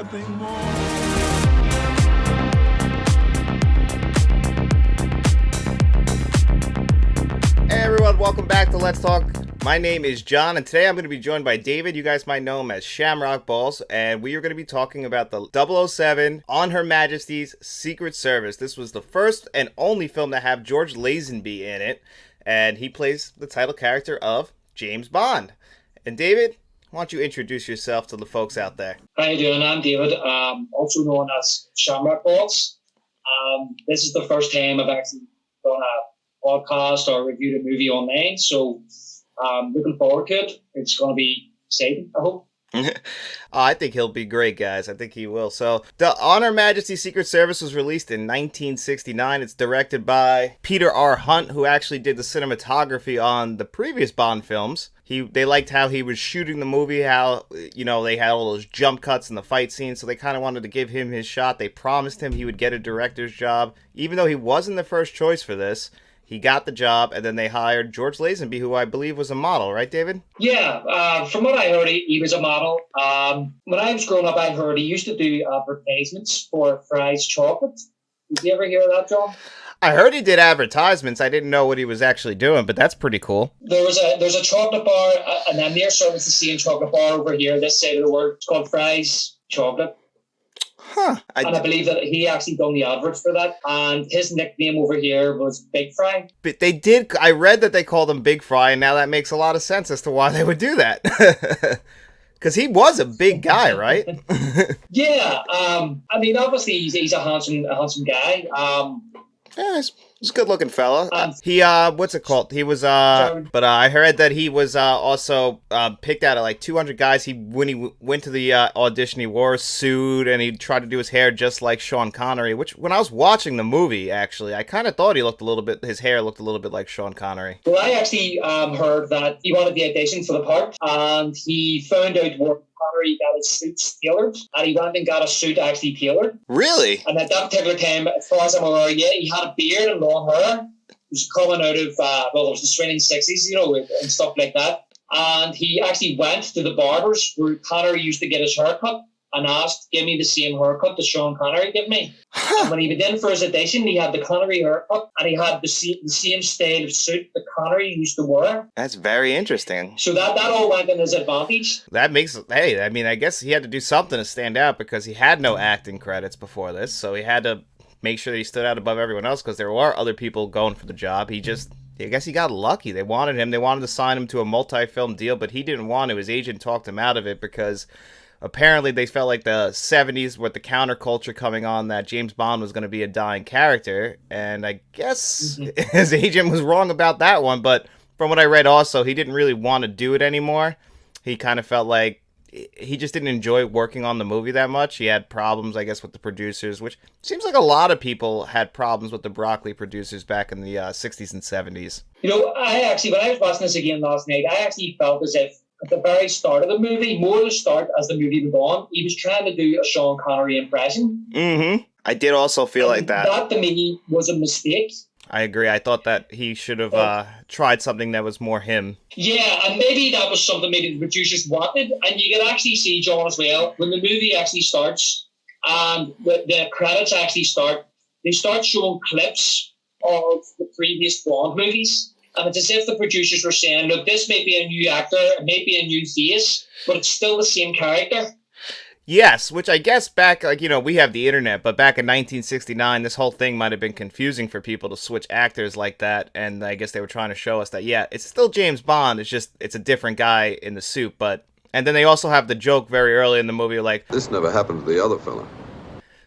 nothing more. Hey everyone, welcome back to Let's Talk. My name is John, and today I'm going to be joined by David. You guys might know him as Shamrock Balls, and we are going to be talking about the 007 on Her Majesty's Secret Service. This was the first and only film to have George Lazenby in it, and he plays the title character of James Bond. And David, why don't you introduce yourself to the folks out there? How you doing? I'm David, also known as Shamrock Balls. This is the first time I've actually done a podcast or reviewed a movie online, so looking forward to it. It's going to be exciting, I hope. I think he'll be great, guys. I think he will. So, the On Her Majesty's Secret Service was released in 1969. It's directed by Peter R. Hunt, who actually did the cinematography on the previous Bond films. They liked how he was shooting the movie, how, you know, they had all those jump cuts in the fight scenes, so they kind of wanted to give him his shot. They promised him he would get a director's job. Even though he wasn't the first choice for this, he got the job, and then they hired George Lazenby, who I believe was a model, right, David? Yeah, from what I heard, he was a model. When I was growing up, I heard he used to do advertisements for Fry's Chocolate. Did you ever hear that, John? I heard he did advertisements. I didn't know what he was actually doing, but that's pretty cool. There's a chocolate bar, and then near service the same chocolate bar over here, this side of the world. It's called Fry's Chocolate. Huh. And I believe that he actually done the adverts for that. And his nickname over here was Big Fry. But they did. I read that they called him Big Fry, and now that makes a lot of sense as to why they would do that. Because he was a big guy, right? Yeah. I mean, obviously he's a handsome guy. Yeah, he's a good-looking fella. He what's it called? He was but I heard that he was also picked out of like 200 guys. When he went to the audition, he wore a suit and he tried to do his hair just like Sean Connery. Which, when I was watching the movie, actually, I kind of thought his hair looked a little bit like Sean Connery. Well, I actually heard that he wanted the audition for the part, and he found out where Connery got his suits tailored, and he went and got a suit actually tailored. Really? And at that particular time, as far as I'm aware, yeah, he had a beard and long hair. It was coming out of, it was the swinging 60s, you know, and stuff like that. And he actually went to the barbers where Connery used to get his haircut and asked, give me the same haircut that Sean Connery gave me. And when he went in for his audition, he had the Connery haircut and he had the same style of suit that Connery used to wear. That's very interesting. So that all went in his advantage. That makes, hey, I mean, I guess he had to do something to stand out because he had no acting credits before this, so he had to make sure that he stood out above everyone else because there were other people going for the job. I guess he got lucky. They wanted him. They wanted to sign him to a multi-film deal, but he didn't want to. His agent talked him out of it because apparently they felt like the 70s with the counterculture coming on that James Bond was going to be a dying character, and I guess his agent was wrong about that one, but from what I read also, he didn't really want to do it anymore. He kind of felt like he just didn't enjoy working on the movie that much. He had problems, I guess, with the producers, which seems like a lot of people had problems with the Broccoli producers back in the 60s and 70s. You know, when I was watching this again last night, I actually felt as if at the very start of the movie, more the start as the movie went on, he was trying to do a Sean Connery impression. Mm-hmm. I did also feel like that. That, to me, was a mistake. I agree. I thought that he should have tried something that was more him. Yeah, and maybe that was something maybe the producers wanted. And you can actually see, John, as well, when the movie actually starts and the credits actually start, they start showing clips of the previous Bond movies. And it's as if the producers were saying, look, this may be a new actor, it may be a new face, but it's still the same character. Yes, which I guess back, like, you know, we have the internet, but back in 1969, this whole thing might have been confusing for people to switch actors like that, and I guess they were trying to show us that, yeah, it's still James Bond, it's a different guy in the suit, and then they also have the joke very early in the movie, like, this never happened to the other fella.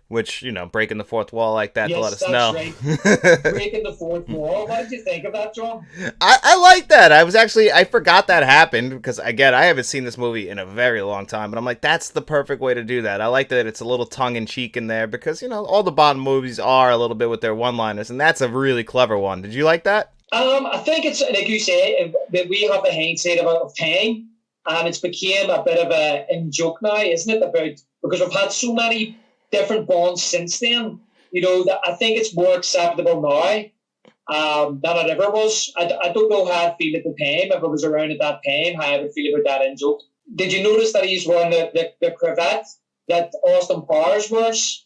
Which, you know, breaking the fourth wall like that to let us know. Yes, that's right. Breaking the fourth wall. What did you think of that, John? I like that. I forgot that happened because, again, I haven't seen this movie in a very long time, but I'm like, that's the perfect way to do that. I like that it's a little tongue-in-cheek in there because, you know, all the Bond movies are a little bit with their one-liners, and that's a really clever one. Did you like that? I think it's, like you say, that we have the hindsight of time, and it's became a bit of a in-joke now, isn't it? Because we've had so many different Bonds since then, you know, that I think it's more acceptable now than it ever was. I don't know how I feel at the time, if I was around at that time, how I would feel about that in joke. Did you notice that he's wearing the cravat that Austin Powers wears.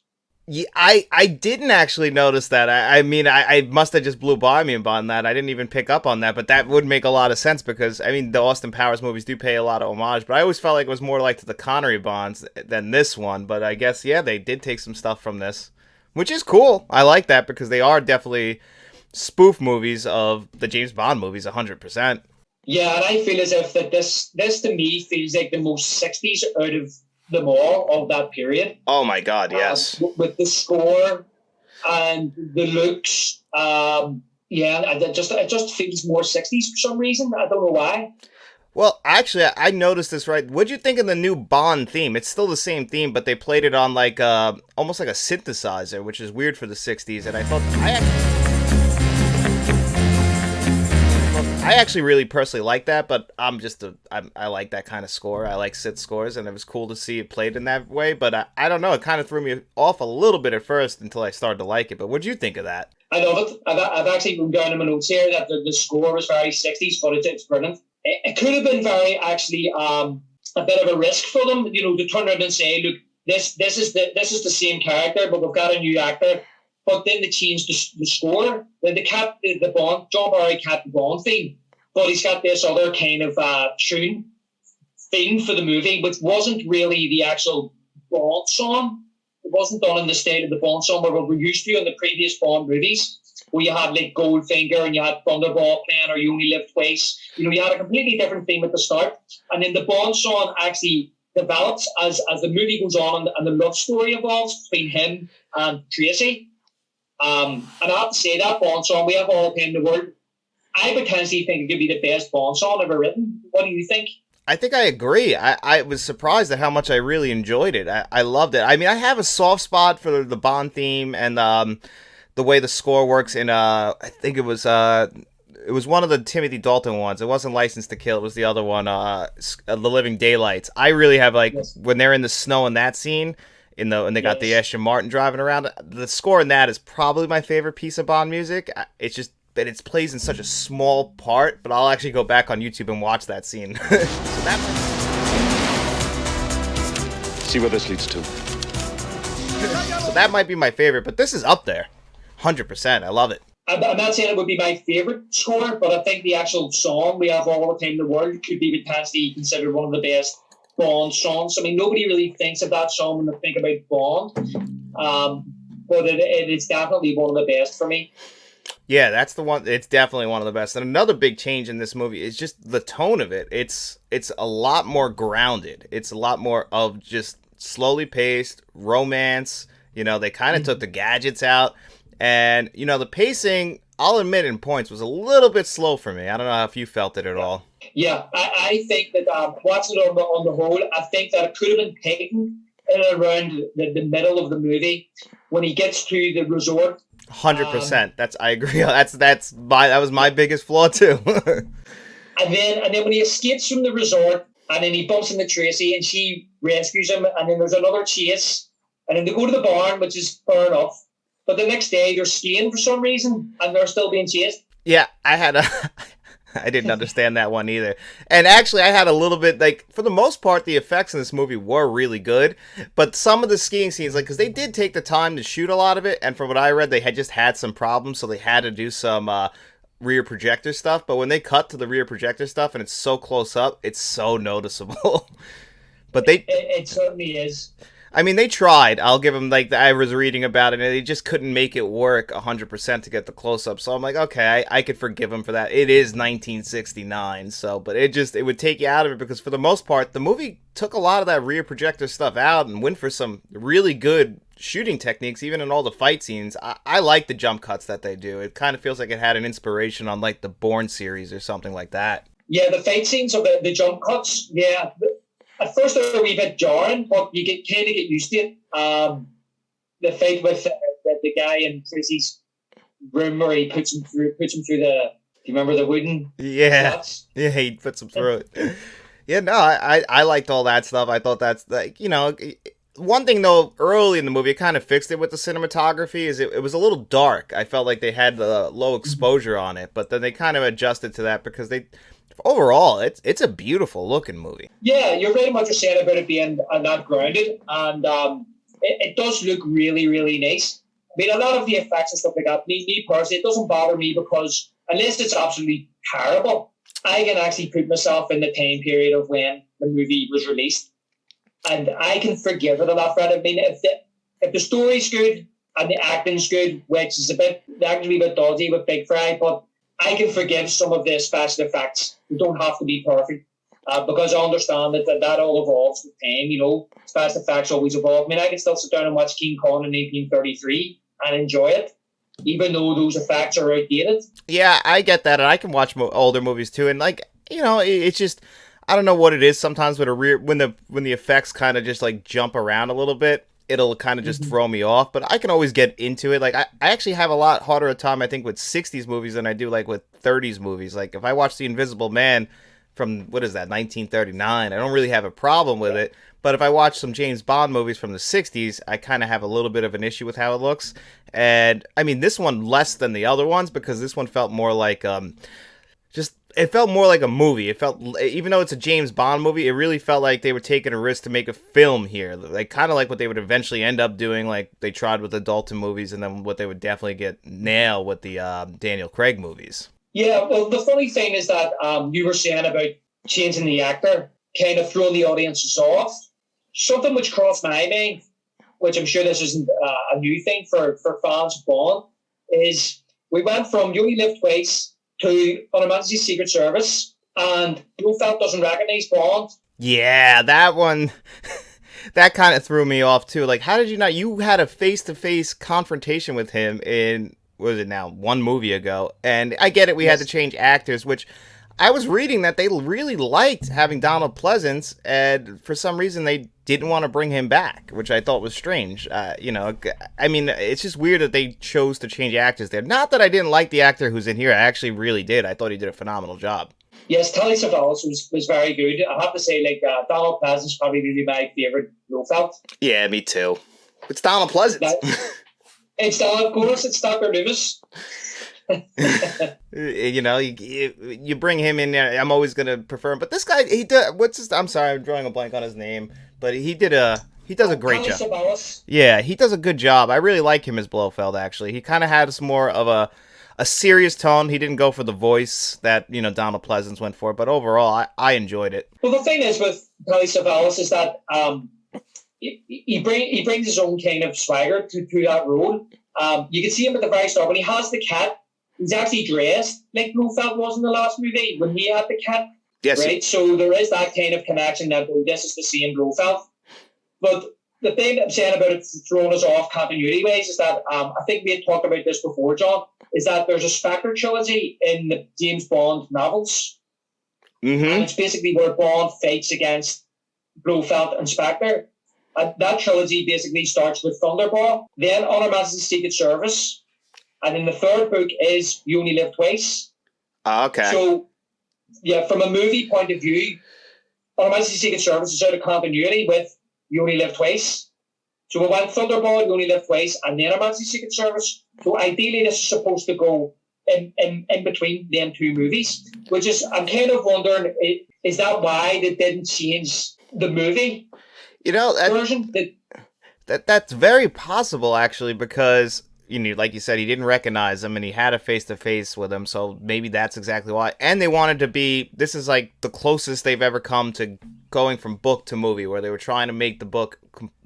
Yeah, I didn't actually notice that. I mean, I must have just blew by me on that. I didn't even pick up on that, but that would make a lot of sense because, I mean, the Austin Powers movies do pay a lot of homage, but I always felt like it was more like to the Connery Bonds than this one. But I guess, yeah, they did take some stuff from this, which is cool. I like that because they are definitely spoof movies of the James Bond movies 100%. Yeah, and I feel as if that this to me feels like the most 60s out of them all of that period. Oh my God, yes. With the score and the looks, yeah, it just feels more 60s for some reason. I don't know why. Well, actually, I noticed this right. What'd you think of the new Bond theme? It's still the same theme, but they played it on like almost like a synthesizer, which is weird for the '60s. And I actually really personally like that, but I like that kind of score. I like synth scores, and it was cool to see it played in that way. But I don't know, it kind of threw me off a little bit at first until I started to like it. But what'd you think of that? I love it. I've actually written down in my notes here that the score was very 60s, but it's brilliant. It could have been very actually a bit of a risk for them, you know, to turn around and say, look, this is the same character, but we've got a new actor. But then they changed the score. Then they kept the Bond. John Barry kept the Bond theme, but he's got this other kind of tune theme for the movie, which wasn't really the actual Bond song. It wasn't done in the style of the Bond song where we were used to in the previous Bond movies, where you had like Goldfinger and you had Thunderball playing or You Only Live Twice. You know, you had a completely different theme at the start, and then the Bond song actually develops as the movie goes on and the love story evolves between him and Tracy. And I have to say that Bond song, We Have All the Time in the World, I potentially think it could be the best Bond song ever written. What do you think? I think I agree. I was surprised at how much I really enjoyed it. I loved it. I mean, I have a soft spot for the Bond theme and the way the score works in I think it was one of the Timothy Dalton ones. It wasn't License to Kill. It was the other one, The Living Daylights. I really have like when they're in the snow in that scene. And they got the Aston Martin driving around. The score in that is probably my favorite piece of Bond music. It's just that it plays in such a small part, but I'll actually go back on YouTube and watch that scene. See where this leads to. So that might be my favorite, but this is up there. 100%. I love it. I'm not saying it would be my favorite score, but I think the actual song, We Have All the Time in the World, could be potentially considered one of the best Bond songs. I mean, nobody really thinks of that song when they think about Bond, but it is definitely one of the best for me. Yeah, that's the one. It's definitely one of the best. And another big change in this movie is just the tone of it. It's a lot more grounded. It's a lot more of just slowly paced romance. You know, they kind of took the gadgets out, and you know, the pacing, I'll admit, in points was a little bit slow for me. I don't know if you felt it at all. Yeah, I think that watching it on the whole, I think that it could have been taken in and around the middle of the movie when he gets to the resort. 100%. I agree. That was my biggest flaw too. and then when he escapes from the resort, and then he bumps into Tracy, and she rescues him, and then there's another chase, and then they go to the barn, which is fair enough. But the next day they're skiing for some reason, and they're still being chased. Yeah, I didn't understand that one either. And actually, I had a little bit, like, for the most part, the effects in this movie were really good. But some of the skiing scenes, like, because they did take the time to shoot a lot of it. And from what I read, they had just had some problems. So they had to do some rear projector stuff. But when they cut to the rear projector stuff and it's so close up, it's so noticeable. But it certainly is. I mean, they tried. I'll give them, like, I was reading about it, and they just couldn't make it work 100% to get the close-up. So I'm like, okay, I could forgive them for that. It is 1969, so, but it would take you out of it, because for the most part, the movie took a lot of that rear projector stuff out and went for some really good shooting techniques, even in all the fight scenes. I like the jump cuts that they do. It kind of feels like it had an inspiration on, like, the Bourne series or something like that. Yeah, the fight scenes of the jump cuts, yeah. At first, they're a wee bit jarring, but you kind of get used to it. The fight with the guy in Tracy's room where he puts him through the. Do you remember the wooden? Yeah, slots? Yeah, he puts him through it. Yeah, no, I liked all that stuff. I thought that's like, you know, one thing though, early in the movie, it kind of fixed it with the cinematography. Is it was a little dark. I felt like they had the low exposure on it, but then they kind of adjusted to that because Overall, it's a beautiful looking movie. Yeah, you're very much saying about it being not grounded, and it does look really, really nice. I mean, a lot of the effects and stuff like that, me personally, it doesn't bother me because unless it's absolutely terrible, I can actually put myself in the time period of when the movie was released, and I can forgive it a lot, Fred. I mean, if the story's good and the acting's good, which is actually a bit dodgy with Big Fry, but I can forgive some of the special effects. They don't have to be perfect. Because I understand that all evolves with time, you know. Special effects always evolve. I mean, I can still sit down and watch King Kong in 1933 and enjoy it, even though those effects are outdated. Yeah, I get that, and I can watch older movies too. And like, you know, it's just, I don't know what it is. Sometimes with when the effects kind of just like jump around a little bit, it'll kind of just throw me off. But I can always get into it. Like I actually have a lot harder a time, I think, with 60s movies than I do like with 30s movies. Like if I watch The Invisible Man from, what is that, 1939, I don't really have a problem with it. But if I watch some James Bond movies from the 60s, I kind of have a little bit of an issue with how it looks. And I mean, this one less than the other ones, because this one felt more like it felt more like a movie. It felt, even though it's a James Bond movie, it really felt like they were taking a risk to make a film here. Like, kind of like what they would eventually end up doing, like they tried with the Dalton movies, and then what they would definitely get nailed with the Daniel Craig movies. Yeah, well, the funny thing is that you were saying about changing the actor, kind of throwing the audiences off. Something which crossed my mind, which I'm sure this isn't a new thing for fans of Bond, is we went from You Only Live Twice to On Her Majesty's Secret Service, and Blofeld doesn't recognize Bond. Yeah, that one, that kind of threw me off too. Like, how did you not? You had a face-to-face confrontation with him in, what was it now, one movie ago, and I get it, we had to change actors, which I was reading that they really liked having Donald Pleasance, and for some reason they didn't want to bring him back, which I thought was strange. You know, I mean, it's just weird that they chose to change actors there. Not that I didn't like the actor who's in here, I actually really did. I thought he did a phenomenal job. Yes, Telly Savalas was very good. I have to say, like, Donald Pleasance probably really my favourite Blofeld. Yeah, me too. It's Donald Pleasance. It's Donald, of course, it's Dr. Loomis. You know, you bring him in there, I'm always gonna prefer him. But this guy, he did. I'm sorry, I'm drawing a blank on his name, but he does a great job. Savalas. Yeah, he does a good job. I really like him as Blofeld. Actually, he kind of had more of a serious tone. He didn't go for the voice that, you know, Donald Pleasance went for. But overall, I enjoyed it. Well, the thing is with Telly Savalas is that he brings his own kind of swagger to that role. You can see him at the very start when he has the cat. He's actually dressed like Blofeld was in the last movie when he had the cat. Yes. Right? So there is that kind of connection that, oh, this is the same Blofeld. But the thing that I'm saying about it throwing us off continuity ways is that I think we had talked about this before, John, is that there's a Spectre trilogy in the James Bond novels. Mm-hmm. And it's basically where Bond fights against Blofeld and Spectre. And that trilogy basically starts with Thunderball, then On Her Majesty's Secret Service, and then the third book is You Only Live Twice. Okay. So, yeah, from a movie point of view, On Her Majesty's Secret Service is out of continuity with You Only Live Twice. So we went Thunderball, You Only Live Twice, and then Her Majesty's Secret Service. So ideally, this is supposed to go in between them two movies, which is, I'm kind of wondering, is that why they didn't change the movie? You know, version? That's very possible, actually, because, you know, like you said, he didn't recognize him, and he had a face-to-face with him, so maybe that's exactly why. And they wanted to be, this is like the closest they've ever come to going from book to movie, where they were trying to make the book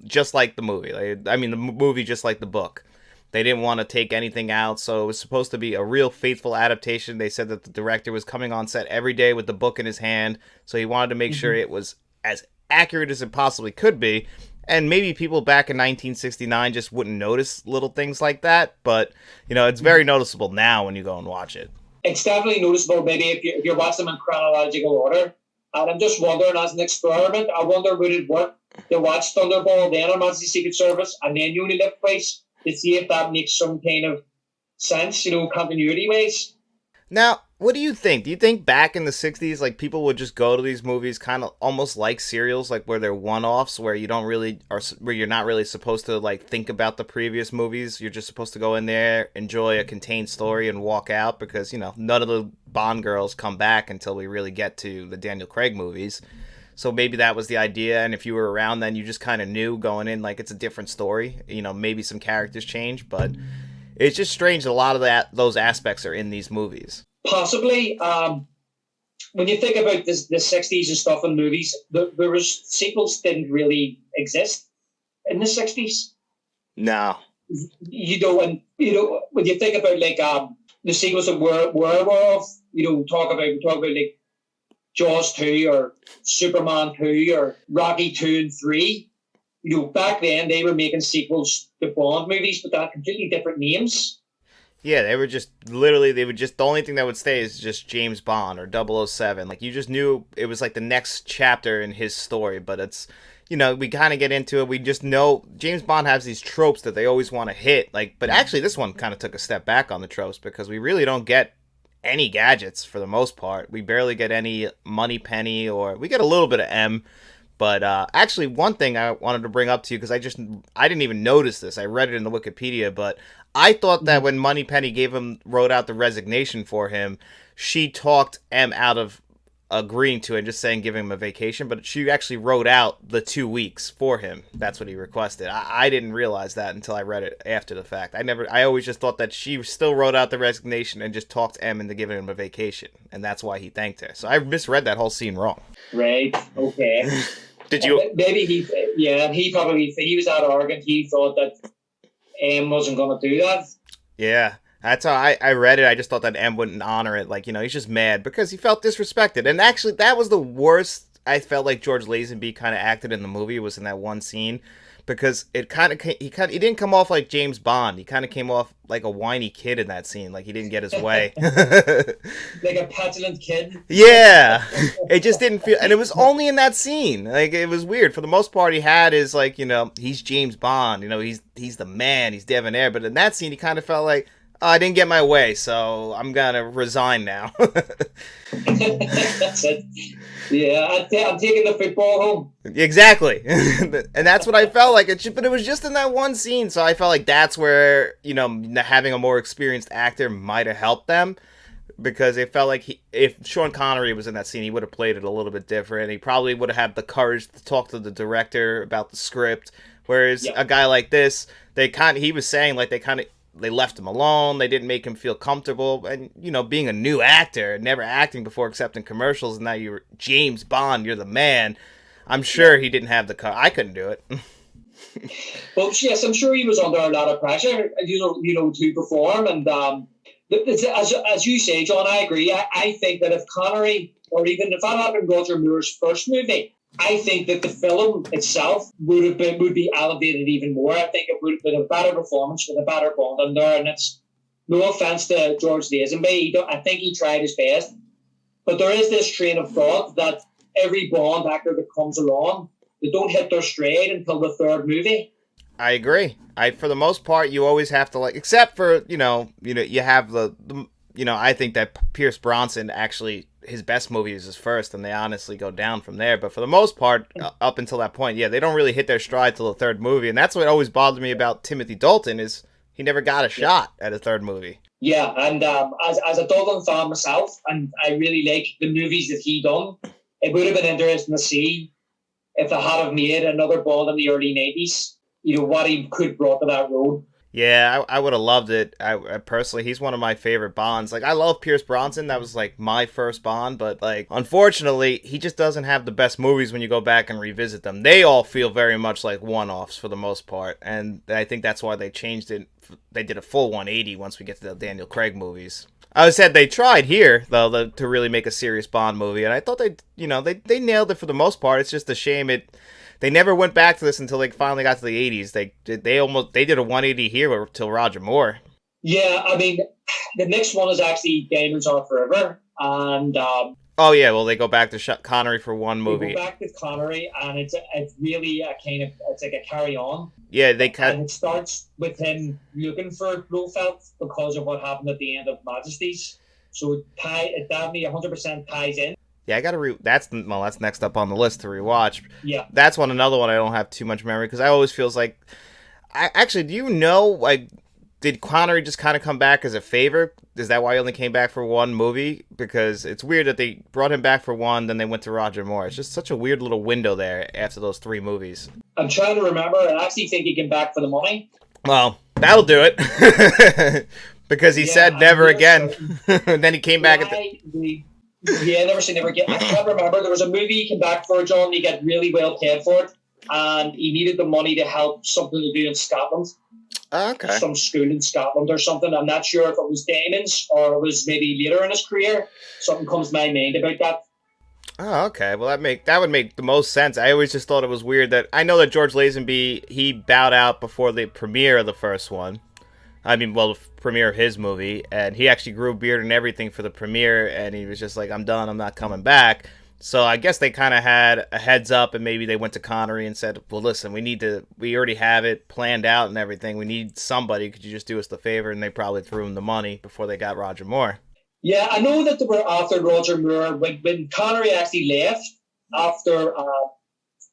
just like the movie. The movie just like the book. They didn't want to take anything out, so it was supposed to be a real faithful adaptation. They said that the director was coming on set every day with the book in his hand, so he wanted to make sure it was as accurate as it possibly could be. And maybe people back in 1969 just wouldn't notice little things like that, but, you know, it's very noticeable now when you go and watch it. It's definitely noticeable, maybe, if you're watching them in chronological order. And I'm just wondering, as an experiment, I wonder would it work to watch Thunderball, then on Majesty's Secret Service, and then You Only Live Twice, to see if that makes some kind of sense, you know, continuity-wise. Now, What do you think? Do you think back in the 60s, like, people would just go to these movies kind of almost like serials, like where they're one-offs, where you don't really, or where you're not really supposed to, like, think about the previous movies? You're just supposed to go in there, enjoy a contained story, and walk out because, you know, none of the Bond girls come back until we really get to the Daniel Craig movies. So maybe that was the idea, and if you were around then, you just kind of knew going in, like, it's a different story. You know, maybe some characters change, but it's just strange that a lot of those aspects are in these movies. Possibly. When you think about this, the 60s and stuff in movies, there was sequels didn't really exist in the 60s. No. And when you think about like the sequels that we're aware of, talk about like Jaws 2 or Superman 2 or Rocky 2 and 3. Back then they were making sequels to Bond movies, but they had completely different names. Yeah, they were just, literally, the only thing that would stay is just James Bond or 007. Like, you just knew it was like the next chapter in his story, but it's, we kind of get into it. We just know James Bond has these tropes that they always want to hit. Like, but actually this one kind of took a step back on the tropes because we really don't get any gadgets for the most part. We barely get any Money Penny, or we get a little bit of M. But actually, one thing I wanted to bring up to you, because I didn't even notice this. I read it in the Wikipedia, but I thought that when Moneypenny wrote out the resignation for him, she talked M out of agreeing to it and just saying giving him a vacation, but she actually wrote out the 2 weeks for him. That's what he requested. I didn't realize that until I read it after the fact. I always just thought that she still wrote out the resignation and just talked M into giving him a vacation, and that's why he thanked her. So I misread that whole scene wrong. Right, okay. Did you? Maybe he was that arrogant, he thought that M wasn't going to do that. Yeah. That's how I read it. I just thought that M wouldn't honor it. Like, he's just mad because he felt disrespected. And actually, that was the worst I felt like George Lazenby kind of acted in the movie, was in that one scene. Because he didn't come off like James Bond. He kind of came off like a whiny kid in that scene. Like, he didn't get his way. Like a petulant kid. Yeah. It just didn't feel... And it was only in that scene. Like, it was weird. For the most part, he had his, like, he's James Bond. He's the man. He's debonair. But in that scene, he kind of felt like, I didn't get my way, so I'm gonna resign now. That's it. Yeah, I'm taking the football home. Exactly. And that's what I felt like. But it was just in that one scene, so I felt like that's where, having a more experienced actor might have helped them. Because it felt like if Sean Connery was in that scene, he would have played it a little bit different. He probably would have had the courage to talk to the director about the script. Whereas a guy like this, he was saying like they left him alone. They didn't make him feel comfortable. And, being a new actor, never acting before except in commercials, and now you're James Bond, you're the man. I'm sure he didn't have the I couldn't do it. Well, yes, I'm sure he was under a lot of pressure, to perform. And as you say, John, I agree. I think that if Connery, or even if that had been Roger Moore's first movie, I think that the film itself would be elevated even more. I think it would have been a better performance with a better Bond in there. And it's no offense to George Lazenby. I think he tried his best. But there is this train of thought that every Bond actor that comes along, they don't hit their stride until the third movie. I agree. For the most part, you always have to except for, you have the I think that Pierce Brosnan actually, his best movie is his first, and they honestly go down from there. But for the most part, up until that point, they don't really hit their stride till the third movie. And that's what always bothered me about Timothy Dalton, is he never got a shot at a third movie. Yeah, and as a Dalton fan myself, and I really like the movies that he done, it would have been interesting to see if they had have made another Bond in the early 90s, what he could brought to that role. Yeah, I would have loved it. I personally, he's one of my favorite Bonds. Like, I love Pierce Brosnan. That was, my first Bond. But, unfortunately, he just doesn't have the best movies when you go back and revisit them. They all feel very much like one-offs for the most part. And I think that's why they changed it. They did a full 180 once we get to the Daniel Craig movies. I said they tried here, though, to really make a serious Bond movie. And I thought they nailed it for the most part. It's just a shame they never went back to this until they finally got to the 80s. They did a 180 here till Roger Moore. Yeah, I mean, the next one is actually Diamonds Are Forever, and oh yeah, well they go back to Connery for one movie. They go back to Connery, and it's really it's like a carry on. Yeah, and it starts with him looking for Blofeld because of what happened at the end of Majesty's. So it definitely 100% ties in. Yeah, I gotta that's next up on the list to rewatch. Yeah. That's another one I don't have too much memory because I always feels like. Do you know, like, did Connery just kind of come back as a favor? Is that why he only came back for one movie? Because it's weird that they brought him back for one, then they went to Roger Moore. It's just such a weird little window there after those 3 movies. I'm trying to remember. I actually think he came back for the money. Well, that'll do it. Because he said never again. And then he came back never say never again. I can't remember. There was a movie he came back for, John. He got really well paid for it. And he needed the money to help something to do in Scotland. Okay. Some school in Scotland or something. I'm not sure if it was Damon's or it was maybe later in his career. Something comes to my mind about that. Oh, okay. Well, that would make the most sense. I always just thought it was weird that I know that George Lazenby, he bowed out before the premiere of the first one. The premiere of his movie, and he actually grew a beard and everything for the premiere, and he was just like, I'm done, I'm not coming back. So I guess they kind of had a heads up, and maybe they went to Connery and said, well, listen, we already have it planned out and everything. We need somebody. Could you just do us the favor? And they probably threw him the money before they got Roger Moore. Yeah, I know that they were after Roger Moore. When Connery actually left, after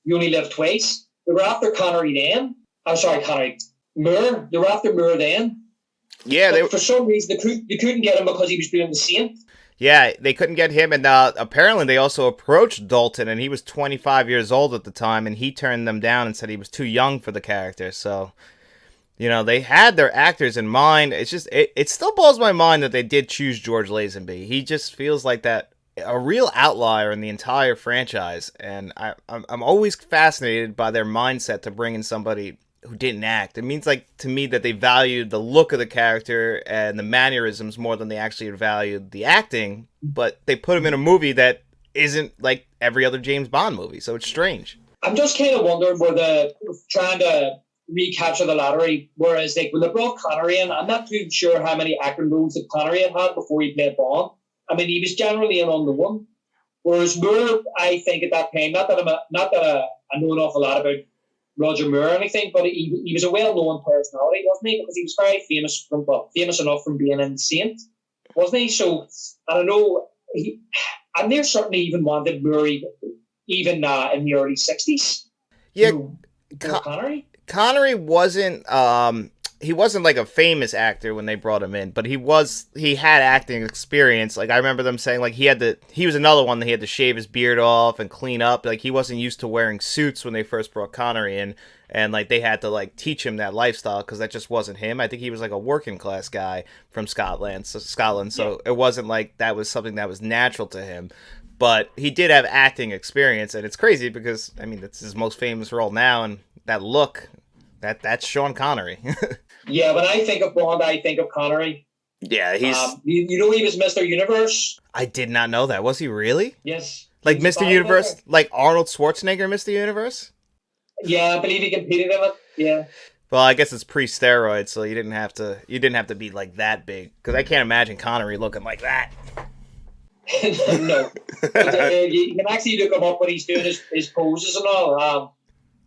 You Only Live Twice, they were after Connery then. I'm sorry, Moore. They were after Moore then. Yeah, for some reason they couldn't get him because he was doing The Saint. Yeah, they couldn't get him, and apparently they also approached Dalton, and he was 25 years old at the time, and he turned them down and said he was too young for the character. So, they had their actors in mind. It's just it still blows my mind that they did choose George Lazenby. He just feels like a real outlier in the entire franchise, and I'm always fascinated by their mindset to bring in somebody who didn't act. It means, like, to me, that they valued the look of the character and the mannerisms more than they actually valued the acting, but they put him in a movie that isn't like every other James Bond movie, so it's strange. I'm just kind of wondering were they trying to recapture the lottery, whereas, like, when they brought Connery in, I'm not too sure how many acting roles that Connery had before he played Bond. I mean, he was generally an unknown, whereas Moore, I think at that time, not that I know an awful lot about Roger Moore or anything, but he was a well-known personality, wasn't he? Because he was very famous enough from being in Saint, wasn't he? So, I don't know, and they certainly even wanted Moore even in the early 60s. Yeah, Connery? Connery wasn't he wasn't like a famous actor when they brought him in, but he had acting experience. Like, I remember them saying, like, he was another one that he had to shave his beard off and clean up. Like, he wasn't used to wearing suits when they first brought Connery in, and, like, they had to, like, teach him that lifestyle because that just wasn't him. I think he was like a working class guy from Scotland, so it wasn't like that was something that was natural to him. But he did have acting experience, and it's crazy because, I mean, it's his most famous role now, and that look, that's Sean Connery. Yeah, when I think of Bond, I think of Connery. Yeah, he's... he was Mr. Universe? I did not know that. Was he really? Yes. Like Mr. Universe? Like Arnold Schwarzenegger, Mr. Universe? Yeah, I believe he competed in it. Yeah. Well, I guess it's pre-steroids, so you didn't have to be like that big. Because I can't imagine Connery looking like that. No. You can actually look him up when he's doing his poses and all.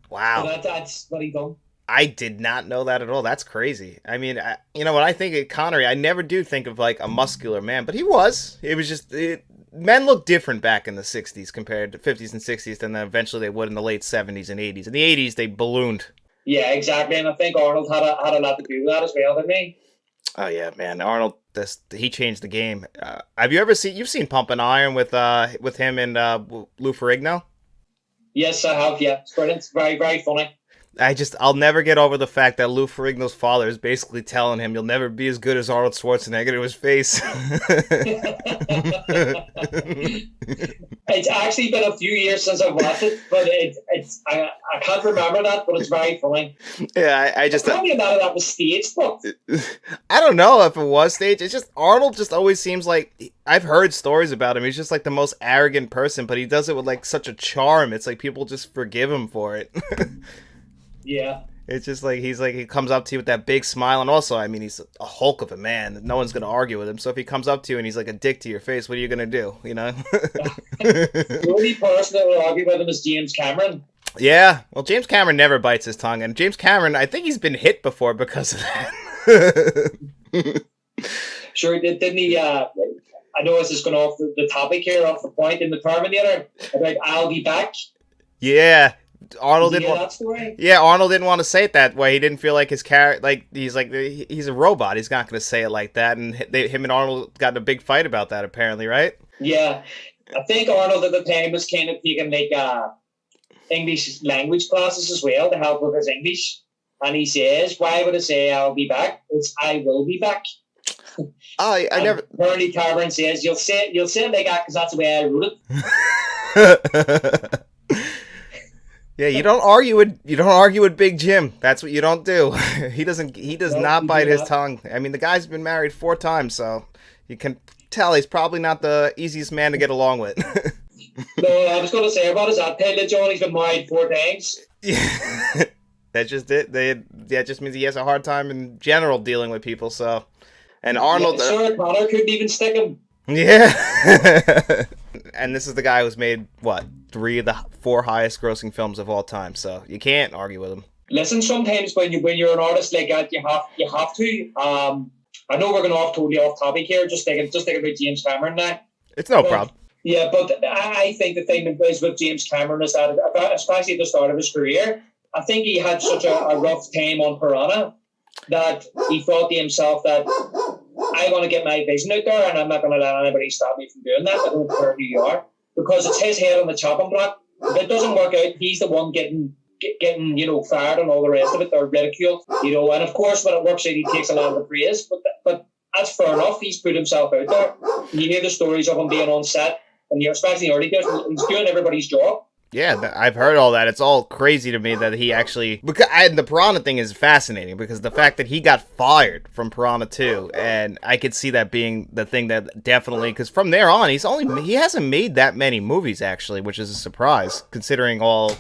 Wow. That's what he done. I did not know that at all. That's crazy. I mean, when I think of Connery, I never do think of, like, a muscular man, but he was. It was just, men looked different back in the 60s compared to 50s and 60s than eventually they would in the late 70s and 80s. In the 80s, they ballooned. Yeah, exactly, and I think Arnold had a lot to do with that as well, didn't he? Oh, yeah, man. Arnold, he changed the game. Have you ever you've seen Pumping Iron with him and Lou Ferrigno? Yes, I have, yeah. It's brilliant. It's very, very funny. I'll never get over the fact that Lou Ferrigno's father is basically telling him you'll never be as good as Arnold Schwarzenegger to his face. It's actually been a few years since I've watched it, but I can't remember that, but it's very funny. Yeah, I just... Probably none of that was staged, but... I don't know if it was staged. It's just, Arnold just always seems like... I've heard stories about him. He's just like the most arrogant person, but he does it with like such a charm. It's like people just forgive him for it. Yeah. It's just like he comes up to you with that big smile, and also, I mean, he's a hulk of a man. No one's gonna argue with him. So if he comes up to you and he's like a dick to your face, what are you gonna do? You know? The only person that will argue with him is James Cameron. Yeah, well, James Cameron never bites his tongue, and James Cameron, I think he's been hit before because of that. Sure, didn't he? I know this is going off the topic here, off the point in the Terminator about "I'll be back." Yeah. Arnold Did you didn't hear want. that story? Yeah, Arnold didn't want to say it that way. He didn't feel like his character, he's a robot. He's not going to say it like that. And him and Arnold got in a big fight about that, apparently, right? Yeah, I think Arnold at the time was kind of taking like English language classes as well to help with his English. And he says, "Why would I say I'll be back? It's I will be back." Oh, I never. Bernie Carver says, "You'll say it like that because that's the way I wrote it." Yeah, you don't argue with Big Jim. That's what you don't do. He does not bite his tongue. I mean, the guy's been married 4 times, so you can tell he's probably not the easiest man to get along with. No, I was going to say about his that John, he's been married 4 times. Yeah. That's just it. That just means he has a hard time in general dealing with people. So, and Arnold, yeah, Sarah Connor couldn't even stick him. Yeah. And this is the guy who's made, what, 3 of the 4 highest grossing films of all time, so you can't argue with him. Listen, sometimes when you're an artist like that, you have to. I know we're going totally off topic here, just thinking about James Cameron now. It's no problem. Yeah, but I think the thing that is with James Cameron is that, especially at the start of his career, I think he had such a rough time on Piranha that he thought to himself that I want to get my vision out there, and I'm not going to let anybody stop me from doing that. I don't care who you are, because it's his head on the chopping block. If it doesn't work out, he's the one getting fired and all the rest of it. They're ridiculed, and of course when it works out, he takes a lot of the praise. But that's fair enough. He's put himself out there. You hear the stories of him being on set, and especially in the early days, he's doing everybody's job. Yeah, I've heard all that. It's all crazy to me that he actually... the Piranha thing is fascinating, because the fact that he got fired from Piranha 2, and I could see that being the thing that definitely... Because from there on, he hasn't made that many movies, actually, which is a surprise, considering all...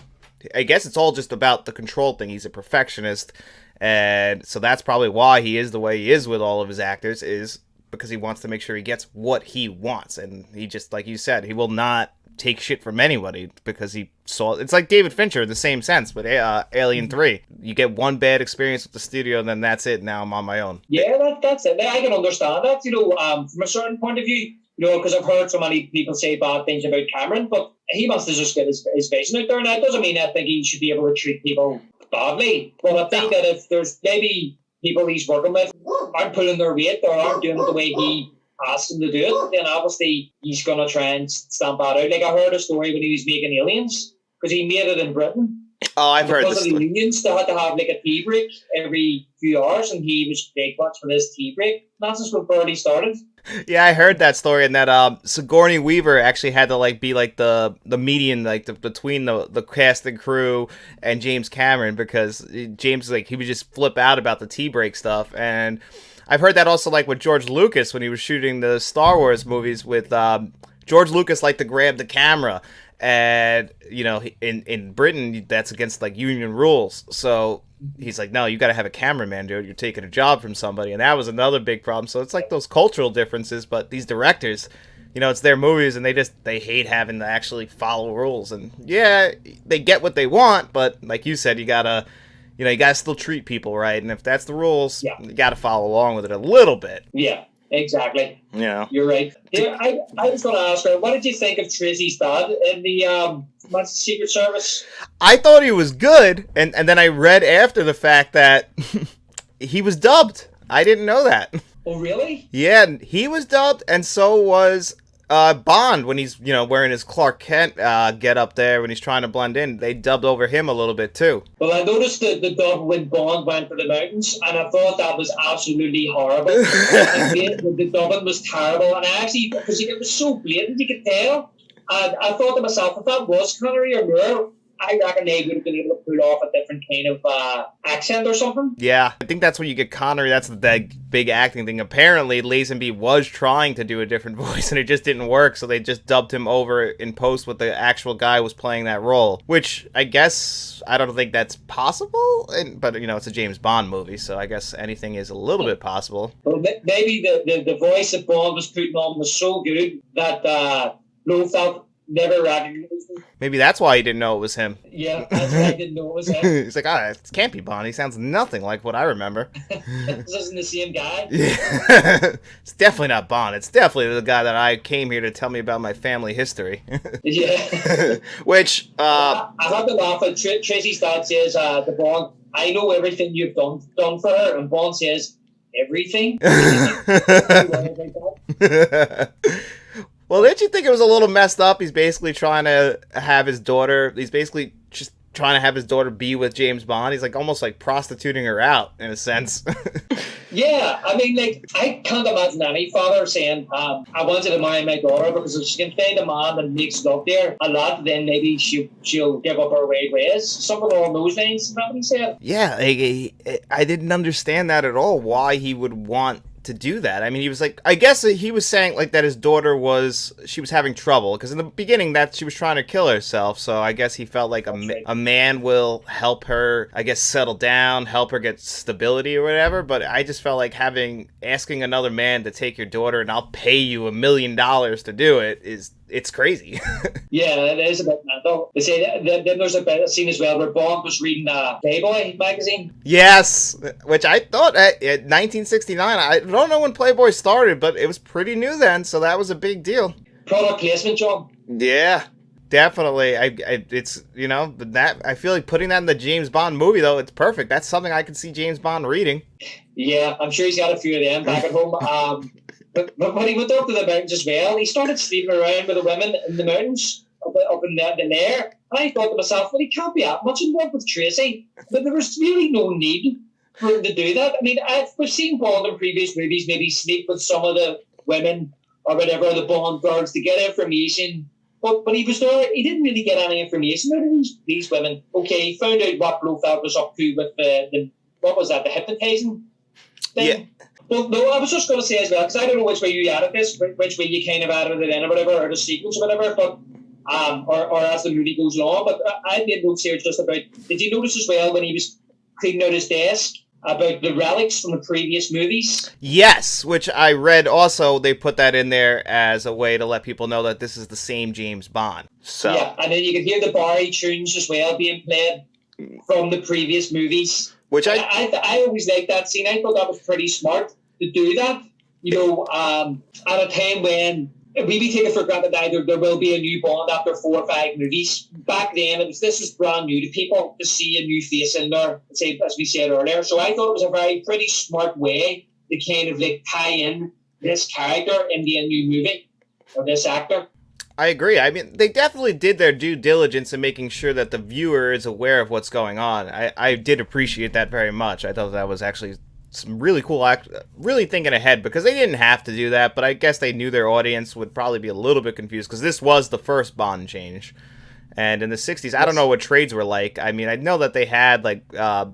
I guess it's all just about the control thing. He's a perfectionist, and so that's probably why he is the way he is with all of his actors, is because he wants to make sure he gets what he wants, and he just, like you said, he will not take shit from anybody because he saw... It's like David Fincher in the same sense with Alien 3. You get one bad experience with the studio, and then that's it. Now I'm on my own. Yeah, that's it. I can understand that, from a certain point of view, because I've heard so many people say bad things about Cameron, but he wants to just get his vision out there. And that doesn't mean I think he should be able to treat people badly. But I think that if there's maybe people he's working with aren't pulling their weight or aren't doing it the way he asked him to do it, then obviously he's going to try and stamp that out. Like, I heard a story when he was making Aliens, because he made it in Britain. Oh, I've heard this. Because of the unions, they had to have like a tea break every few hours, and he was like, "What's for this tea break?" And that's just when Birdie started. Yeah, I heard that story, and that Sigourney Weaver actually had to be the median between the cast and crew and James Cameron, because James he would just flip out about the tea break stuff. And I've heard that also with George Lucas when he was shooting the Star Wars movies. With George Lucas liked to grab the camera, and in Britain that's against union rules. So he's like, no, you got to have a cameraman, dude. You're taking a job from somebody, and that was another big problem. So it's those cultural differences. But these directors, it's their movies, and they hate having to actually follow rules. And yeah, they get what they want, but like you said, you gotta still treat people right. And if that's the rules, you gotta follow along with it a little bit. Yeah, exactly. Yeah, you're right. Yeah, I was going to ask her, what did you think of Tracy's dad in the Secret Service? I thought he was good, and then I read after the fact that he was dubbed. I didn't know that. Oh, really? Yeah, he was dubbed, and so was Bond when he's wearing his Clark Kent get up there when he's trying to blend in. They dubbed over him a little bit too. Well, I noticed the dub when Bond went for the mountains, and I thought that was absolutely horrible. the dubbing was terrible, and I actually, because it was so blatant, you could tell. And I thought to myself, if that was Connery or Moore, I reckon they would have been able to pull off a different kind of accent or something. Yeah, I think that's when you get Connery. That's the big acting thing. Apparently, Lazenby was trying to do a different voice, and it just didn't work, so they just dubbed him over in post with the actual guy who was playing that role, which I guess I don't think that's possible, but it's a James Bond movie, so I guess anything is a little bit possible. Well, maybe the voice that Bond was putting on was so good that Blofeld never recognized him. Maybe that's why he didn't know it was him. Yeah, that's why I didn't know it was him. He's like, it can't be Bond. He sounds nothing like what I remember. This isn't the same guy. Yeah. It's definitely not Bond. It's definitely the guy that I came here to tell me about my family history. Yeah. Which, I had to laugh at Tracy's dad says to Bond, I know everything you've done for her, and Bond says, everything? Well, didn't you think it was a little messed up? He's basically trying to have his daughter, he's basically just trying to have his daughter be with James Bond. He's like almost like prostituting her out in a sense. Yeah, I mean, like, I can't imagine any father saying, I wanted to marry my daughter because if she can find a man that makes love there a lot, then maybe she'll give up her ways. Something along those lines, is that what he said? Yeah, I didn't understand that at all, why he would want to do that. I mean, he was like, I guess he was saying like that his daughter was having trouble because in the beginning that she was trying to kill herself, so I guess he felt like a man will help her, I guess, settle down, help her get stability or whatever. But I just felt like asking another man to take your daughter and I'll pay you $1 million to do it it's crazy. Yeah, it is a bit mental. They say then there's a scene as well where Bond was reading Playboy magazine. Yes, which I thought at 1969, I don't know when Playboy started, but it was pretty new then, so that was a big deal. Product placement, John. Yeah, definitely. It's, that I feel like putting that in the James Bond movie, though, it's perfect. That's something I could see James Bond reading. Yeah, I'm sure he's got a few of them back at home. But when he went up to the mountains as well, he started sleeping around with the women in the mountains up in the air. And I thought to myself, well, he can't be that much in love with Tracy. But there was really no need for him to do that. I mean, we've seen Bond in previous movies maybe sleep with some of the women or whatever, the Bond girls, to get information. But he was there, he didn't really get any information out of these women. Okay, he found out what Blofeld was up to with the what was that, the hypnotizing thing? Yeah. Well, no, I was just going to say as well, because I don't know which way you added this, which way you kind of added it in or whatever, or the sequence or whatever, but or as the movie goes along. But I made notes here just about, did you notice as well when he was cleaning out his desk about the relics from the previous movies? Yes, which I read also, they put that in there as a way to let people know that this is the same James Bond. So yeah, and then you could hear the Barry tunes as well being played from the previous movies. Which I always liked that scene. I thought that was pretty smart to do that. At a time when we be taken for granted that there will be a new Bond after 4 or 5 movies. Back then, this was brand new to people to see a new face in there, as we said earlier. So I thought it was a pretty smart way to kind of like tie in this character in the new movie, or this actor. I agree. I mean, they definitely did their due diligence in making sure that the viewer is aware of what's going on. I did appreciate that very much. I thought that was actually some really cool really thinking ahead, because they didn't have to do that, but I guess they knew their audience would probably be a little bit confused, because this was the first Bond change. And in the 60s, I don't know what trades were like. I mean, I know that they had like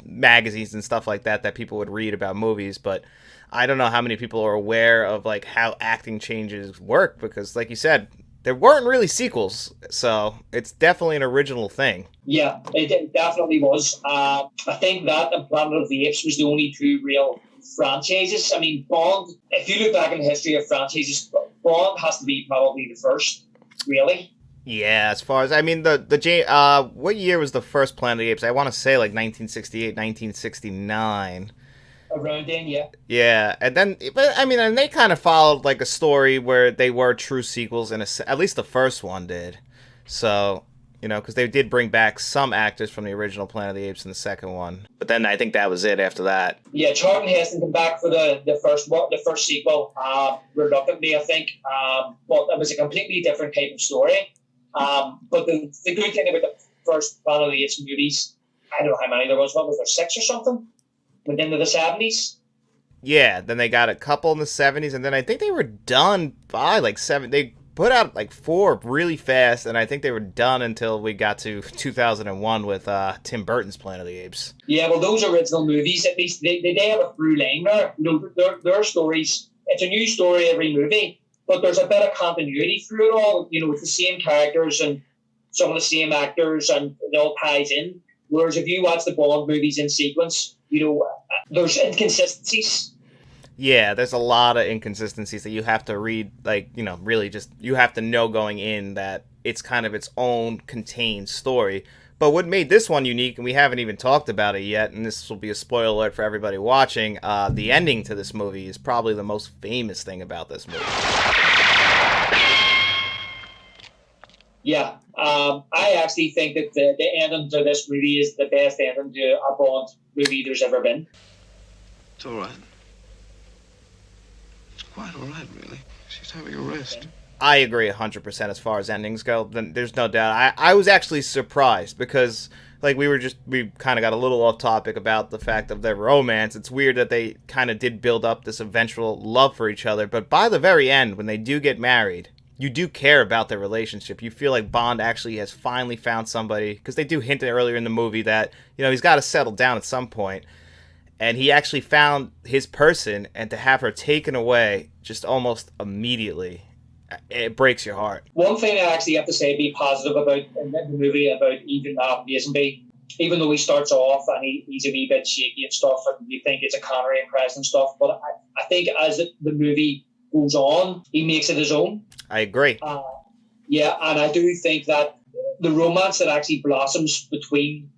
magazines and stuff like that people would read about movies, but I don't know how many people are aware of like how acting changes work, because like you said, there weren't really sequels, so it's definitely an original thing. Yeah, it definitely was. I think that and Planet of the Apes was the only 2 real franchises. I mean, Bond, if you look back in the history of franchises, Bond has to be probably the first, really. Yeah, as far as, I mean, what year was the first Planet of the Apes? I want to say like 1968, 1969. Around then, yeah. Yeah, and then, but I mean, and they kind of followed like a story where they were true sequels, at least the first one did. So, because they did bring back some actors from the original Planet of the Apes in the second one. But then I think that was it after that. Yeah, Charlton Heston came back for the first sequel, reluctantly, I think. But it was a completely different type of story. But the good thing about the first Planet of the Apes movies, I don't know how many there was. What was there, 6 or something? Within the 70s? Yeah, then they got a couple in the 70s, and then I think they were done by like 7. They put out like 4 really fast, and I think they were done until we got to 2001 with Tim Burton's Planet of the Apes. Yeah, well, those original movies, at least, they have a through line there. Their stories, it's a new story every movie, but there's a bit of continuity through it all, with the same characters and some of the same actors, and it all ties in. Whereas if you watch the Bond movies in sequence, there's inconsistencies. Yeah, there's a lot of inconsistencies that you have to read, like, really just, you have to know going in that it's kind of its own contained story. But what made this one unique, and we haven't even talked about it yet, and this will be a spoiler alert for everybody watching, the ending to this movie is probably the most famous thing about this movie. Yeah, I actually think that the ending to this movie is the best ending to a Bond movie there's ever been. It's all right. It's quite all right, really. She's having a rest. I agree 100% as far as endings go. Then there's no doubt. I was actually surprised because, like, we kind of got a little off topic about the fact of their romance. It's weird that they kind of did build up this eventual love for each other, but by the very end, when they do get married, you do care about their relationship. You feel like Bond actually has finally found somebody, because they do hint earlier in the movie that, you know, he's got to settle down at some point. And he actually found his person, and to have her taken away just almost immediately, it breaks your heart. One thing I actually have to say be positive about in the movie about even Lazenby, even though he starts off and he's a wee bit shaky and stuff, and you think it's a Connery impression and stuff, but I think as the movie goes on, he makes it his own. I agree. Yeah, and I do think that the romance that actually blossoms between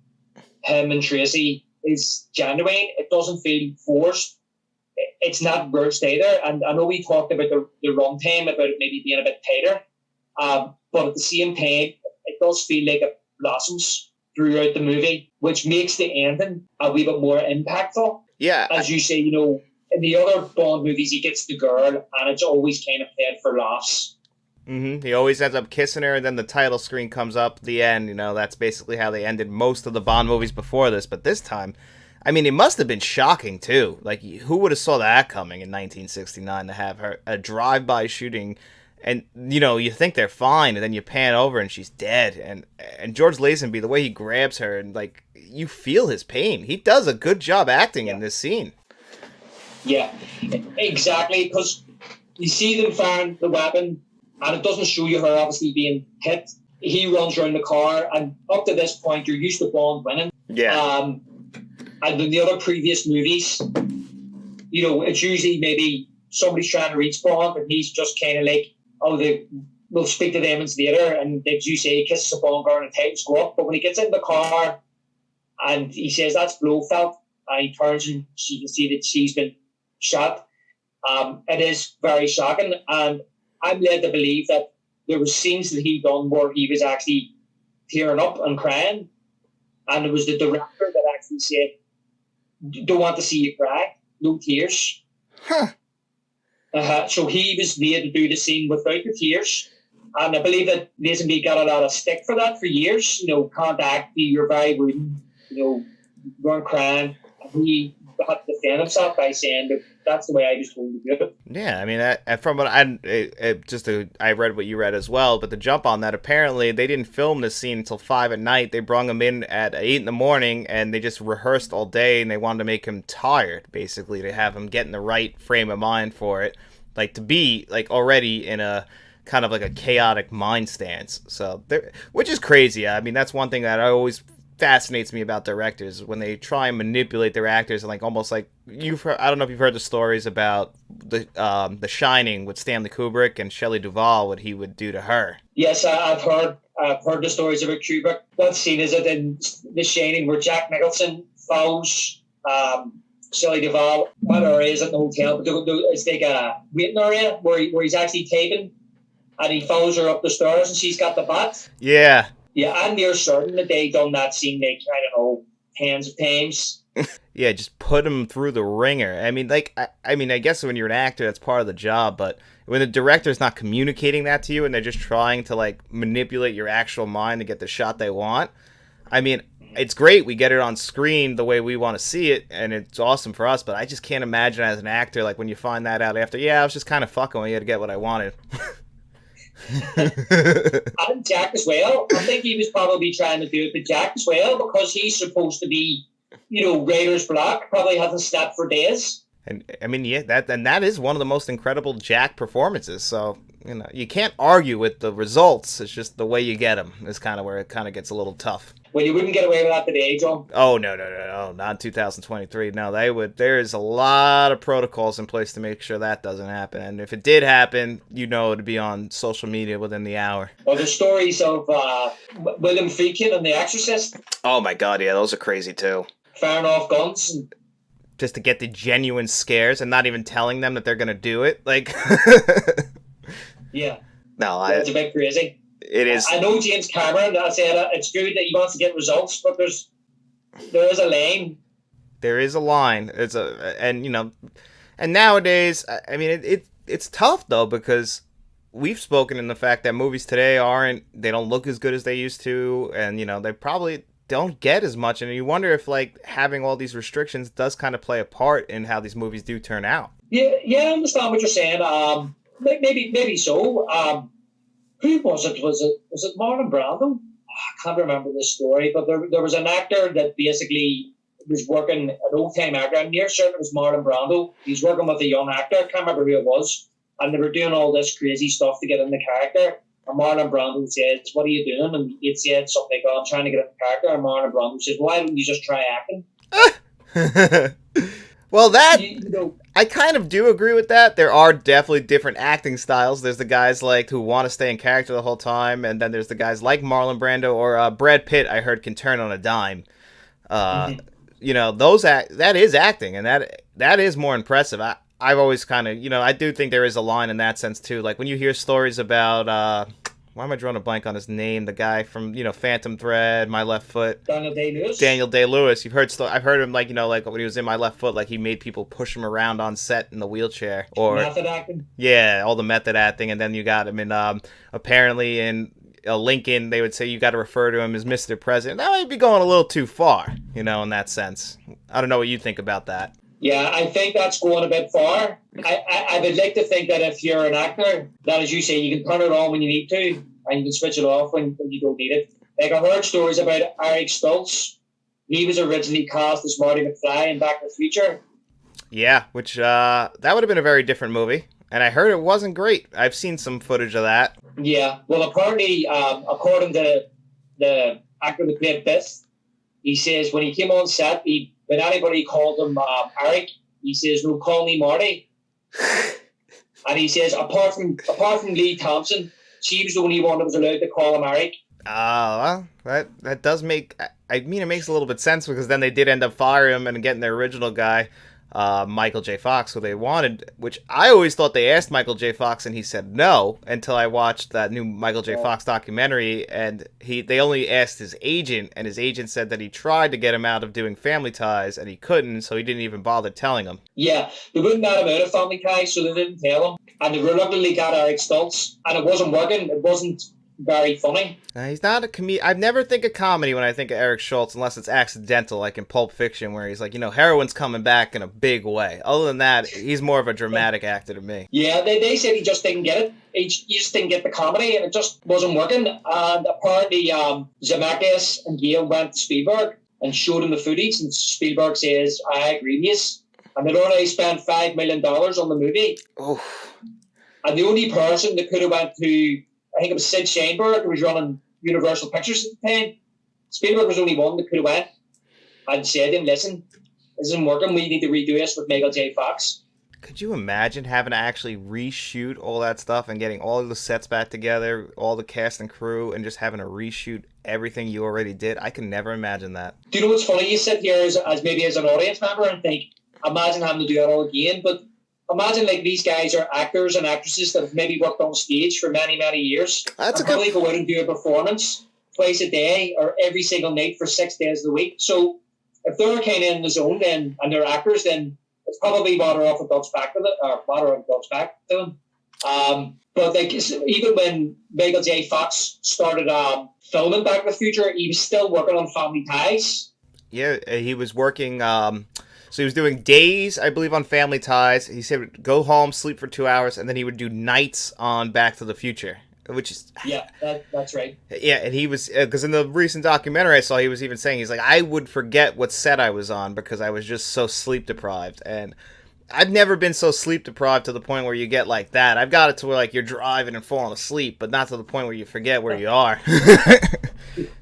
him and Tracy is genuine. It doesn't feel forced. It's not rushed either. And I know we talked about the runtime, about it maybe being a bit tighter, but at the same time, it does feel like it blossoms throughout the movie, which makes the ending a wee bit more impactful. Yeah. As you say, you know, in the other Bond movies, he gets the girl, and it's always kind of played for laughs. Mm-hmm. He always ends up kissing her, and then the title screen comes up at the end. You know, that's basically how they ended most of the Bond movies before this. But this time, I mean, it must have been shocking, too. Like, who would have saw that coming in 1969 to have her a drive-by shooting, and, you know, you think they're fine, and then you pan over and she's dead. And George Lazenby, the way he grabs her, and, like, you feel his pain. He does a good job acting in this scene. Yeah, exactly, because you see them firing the weapon, and it doesn't show you her obviously being hit. He runs around the car, and up to this point, you're used to Bond winning. Yeah. And in the other previous movies, you know, it's usually maybe somebody's trying to reach Bond, and he's just kind of like, oh, we'll speak to them later, and as you say, he kisses a Bond girl and the titles go up. But when he gets in the car, and he says, that's Blofeld, and he turns and she can see that she's been shot, it is very shocking, and I'm led to believe that there were scenes that he done where he was actually tearing up and crying, and it was the director that actually said, don't want to see you cry, no tears. So he was made to do the scene without the tears, and I believe that Lazenby got a lot of stick for that for years. You know, can't act, you're very wooden, you know, you weren't crying. He had to defend himself by saying that that's the way I was told to do it. Yeah, I mean, from what I read what you read as well, but to jump on that, apparently they didn't film this scene until 5 at night. They brung him in at 8 in the morning, and they just rehearsed all day, and they wanted to make him tired, basically, to have him get in the right frame of mind for it, like to be like already in a kind of like a chaotic mind stance. So, which is crazy. I mean, that's one thing that I always fascinates me about directors when they try and manipulate their actors, and like almost like I don't know if you've heard the stories about the Shining with Stanley Kubrick and Shelley Duvall, what he would do to her. Yes, I've heard the stories about Kubrick. What scene is it in The Shining where Jack Nicholson follows Shelley Duvall? What area is it in the hotel? But it's like a waiting area where he's actually taping, and he follows her up the stairs, and she's got the bat. Yeah. Yeah, I'm near certain that they done that scene like, I don't know, tens of times. Yeah, just put him through the ringer. I mean, like, I guess when you're an actor, that's part of the job, but when the director's not communicating that to you and they're just trying to, like, manipulate your actual mind to get the shot they want, I mean, it's great. We get it on screen the way we want to see it, and it's awesome for us, but I just can't imagine as an actor, like, when you find that out after, I was just kind of fucking with you to get what I wanted. And Jack as well. I think he was probably trying to do it with Jack as well, because he's supposed to be, you know, writer's block, probably hasn't slept for days. And I mean, yeah, that is one of the most incredible Jack performances. So you can't argue with the results. It's just the way you get them is kind of where it kind of gets a little tough. Well, you wouldn't get away with that today, John. Oh no, not in 2023. No, they would. There is a lot of protocols in place to make sure that doesn't happen. And if it did happen, it'd be on social media within the hour. Well, the stories of William Friedkin and The Exorcist. Oh my God, yeah, those are crazy too. Firing off guns. Just to get the genuine scares and not even telling them that they're gonna do it, like. Yeah. No, it's a bit crazy. It is. I know James Cameron. I said it's good that he wants to get results, but there is a line. There is a line. And nowadays, I mean, it's tough though, because we've spoken in the fact that movies today they don't look as good as they used to, and they probably don't get as much, and you wonder if like having all these restrictions does kind of play a part in how these movies do turn out. Yeah, I understand what you're saying. Maybe so. Who was it? Was it Marlon Brando? I can't remember the story, but there was an actor that basically was working, an old-time actor. I'm near certain it was Marlon Brando. He's working with a young actor. I can't remember who it was. And they were doing all this crazy stuff to get in the character. And Marlon Brando said, "What are you doing?" And he said something like, "Oh, I'm trying to get in the character." And Marlon Brando says, "Why don't you just try acting?" Well, I kind of do agree with that. There are definitely different acting styles. There's the guys who want to stay in character the whole time, and then there's the guys like Marlon Brando or Brad Pitt. I heard can turn on a dime. That is acting, and that is more impressive. I've always kind of I do think there is a line in that sense too. Like when you hear stories about why am I drawing a blank on his name? The guy from Phantom Thread, My Left Foot. Daniel Day-Lewis. I've heard him like when he was in My Left Foot, like he made people push him around on set in the wheelchair. Or method acting. Yeah, all the method acting, and then you got him in apparently in Lincoln. They would say you got to refer to him as Mr. President. That might be going a little too far, in that sense. I don't know what you think about that. Yeah, I think that's going a bit far. I would like to think that if you're an actor, that as you say, you can turn it on when you need to, and you can switch it off when you don't need it. Like I heard stories about Eric Stoltz. He was originally cast as Marty McFly in Back to the Future. Yeah, which that would have been a very different movie. And I heard it wasn't great. I've seen some footage of that. Yeah, well, apparently, according to the actor that played Biff, he says when he came on set, when anybody called him Eric, he says, "No, call me Marty." And he says, apart from Lee Thompson, she was the only one that was allowed to call him Eric. Well, that does make... I mean, it makes a little bit sense, because then they did end up firing him and getting their original guy, Michael J. Fox, who they wanted, which I always thought they asked Michael J. Fox, and he said no, until I watched that new Michael J. Fox documentary, and they only asked his agent, and his agent said that he tried to get him out of doing Family Ties, and he couldn't, so he didn't even bother telling him. Yeah, they wouldn't let him out of Family Ties, so they didn't tell him, and they reluctantly got Eric Stoltz, and it wasn't working. It wasn't very funny. He's not a comedian. I never think of comedy when I think of Eric Stoltz, unless it's accidental, like in Pulp Fiction, where he's like, heroin's coming back in a big way. Other than that, he's more of a dramatic actor to me. Yeah, they said he just didn't get it. He just didn't get the comedy, and it just wasn't working. And apparently, Zemeckis and Gale went to Spielberg and showed him the footage, and Spielberg says, "I agree with you." And they'd already spent $5 million on the movie. Oof. And the only person that could have went to, I think it was Sid Sheinberg, who was running Universal Pictures at the time. Spielberg was the only one that could have went and said to him, "Listen, this isn't working. We need to redo this with Michael J. Fox." Could you imagine having to actually reshoot all that stuff and getting all of the sets back together, all the cast and crew, and just having to reshoot everything you already did? I can never imagine that. Do you know what's funny? You sit here as maybe as an audience member and think, imagine having to do that all again. But imagine these guys are actors and actresses that have maybe worked on stage for many, many years. That's and probably go out and do a performance twice a day or every single night for 6 days of the week. So if they're kind of in the zone then and they're actors, then it's probably water off a duck's back to them. But even when Michael J. Fox started filming Back to the Future, he was still working on Family Ties. Yeah, he was working... So he was doing days, I believe, on Family Ties. He said go home, sleep for 2 hours, and then he would do nights on Back to the Future, which is... Yeah, that's right. Yeah, and he was... Because in the recent documentary I saw, he was even saying, he's like, I would forget what set I was on because I was just so sleep deprived. And I've never been so sleep deprived to the point where you get like that. I've got it to where like you're driving and falling asleep, but not to the point where you forget where you are.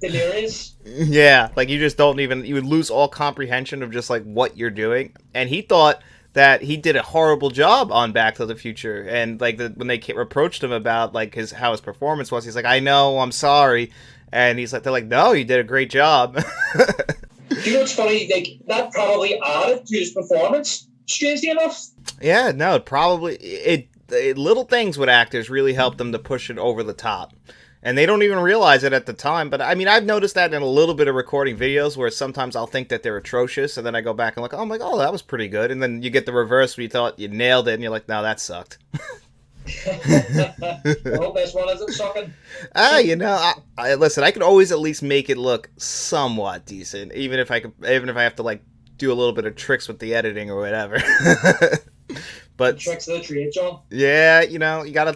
Delirious. Yeah, like you just don't even, you would lose all comprehension of just like what you're doing. And he thought that he did a horrible job on Back to the Future, and like when they reproached him about like how his performance was, he's like, I know, I'm sorry. And he's like, they're like, no, you did a great job. Do you know what's funny? Like, that probably added to his performance, strangely enough. Yeah, no, little things with actors really help them to push it over the top. And they don't even realize it at the time. But I mean, I've noticed that in a little bit of recording videos where sometimes I'll think that they're atrocious, and then I go back and look, oh, I'm like, oh, that was pretty good. And then you get the reverse where you thought you nailed it, and you're like, no, that sucked. I hope this one isn't sucking. You know, I listen, I could always at least make it look somewhat decent, even if I have to like do a little bit of tricks with the editing or whatever. But Tricks of the trade, John. yeah, you know, you gotta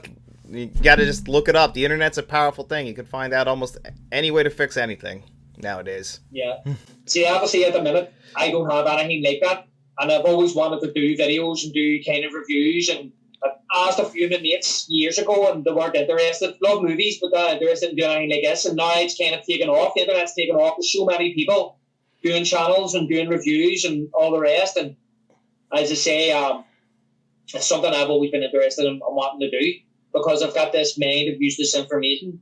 just look it up. The internet's a powerful thing. You can find out almost any way to fix anything nowadays. Yeah. See, obviously at the minute, I don't have anything like that, and I've always wanted to do videos and do kind of reviews, and I asked a few of my mates years ago, and they weren't interested. Love movies, but they're not interested in doing anything like this. And now it's kind of taken off. The internet's taken off. There's so many people doing channels and doing reviews and all the rest. And as I say, it's something I've always been interested in wanting to do, because I've got this mind of useless information.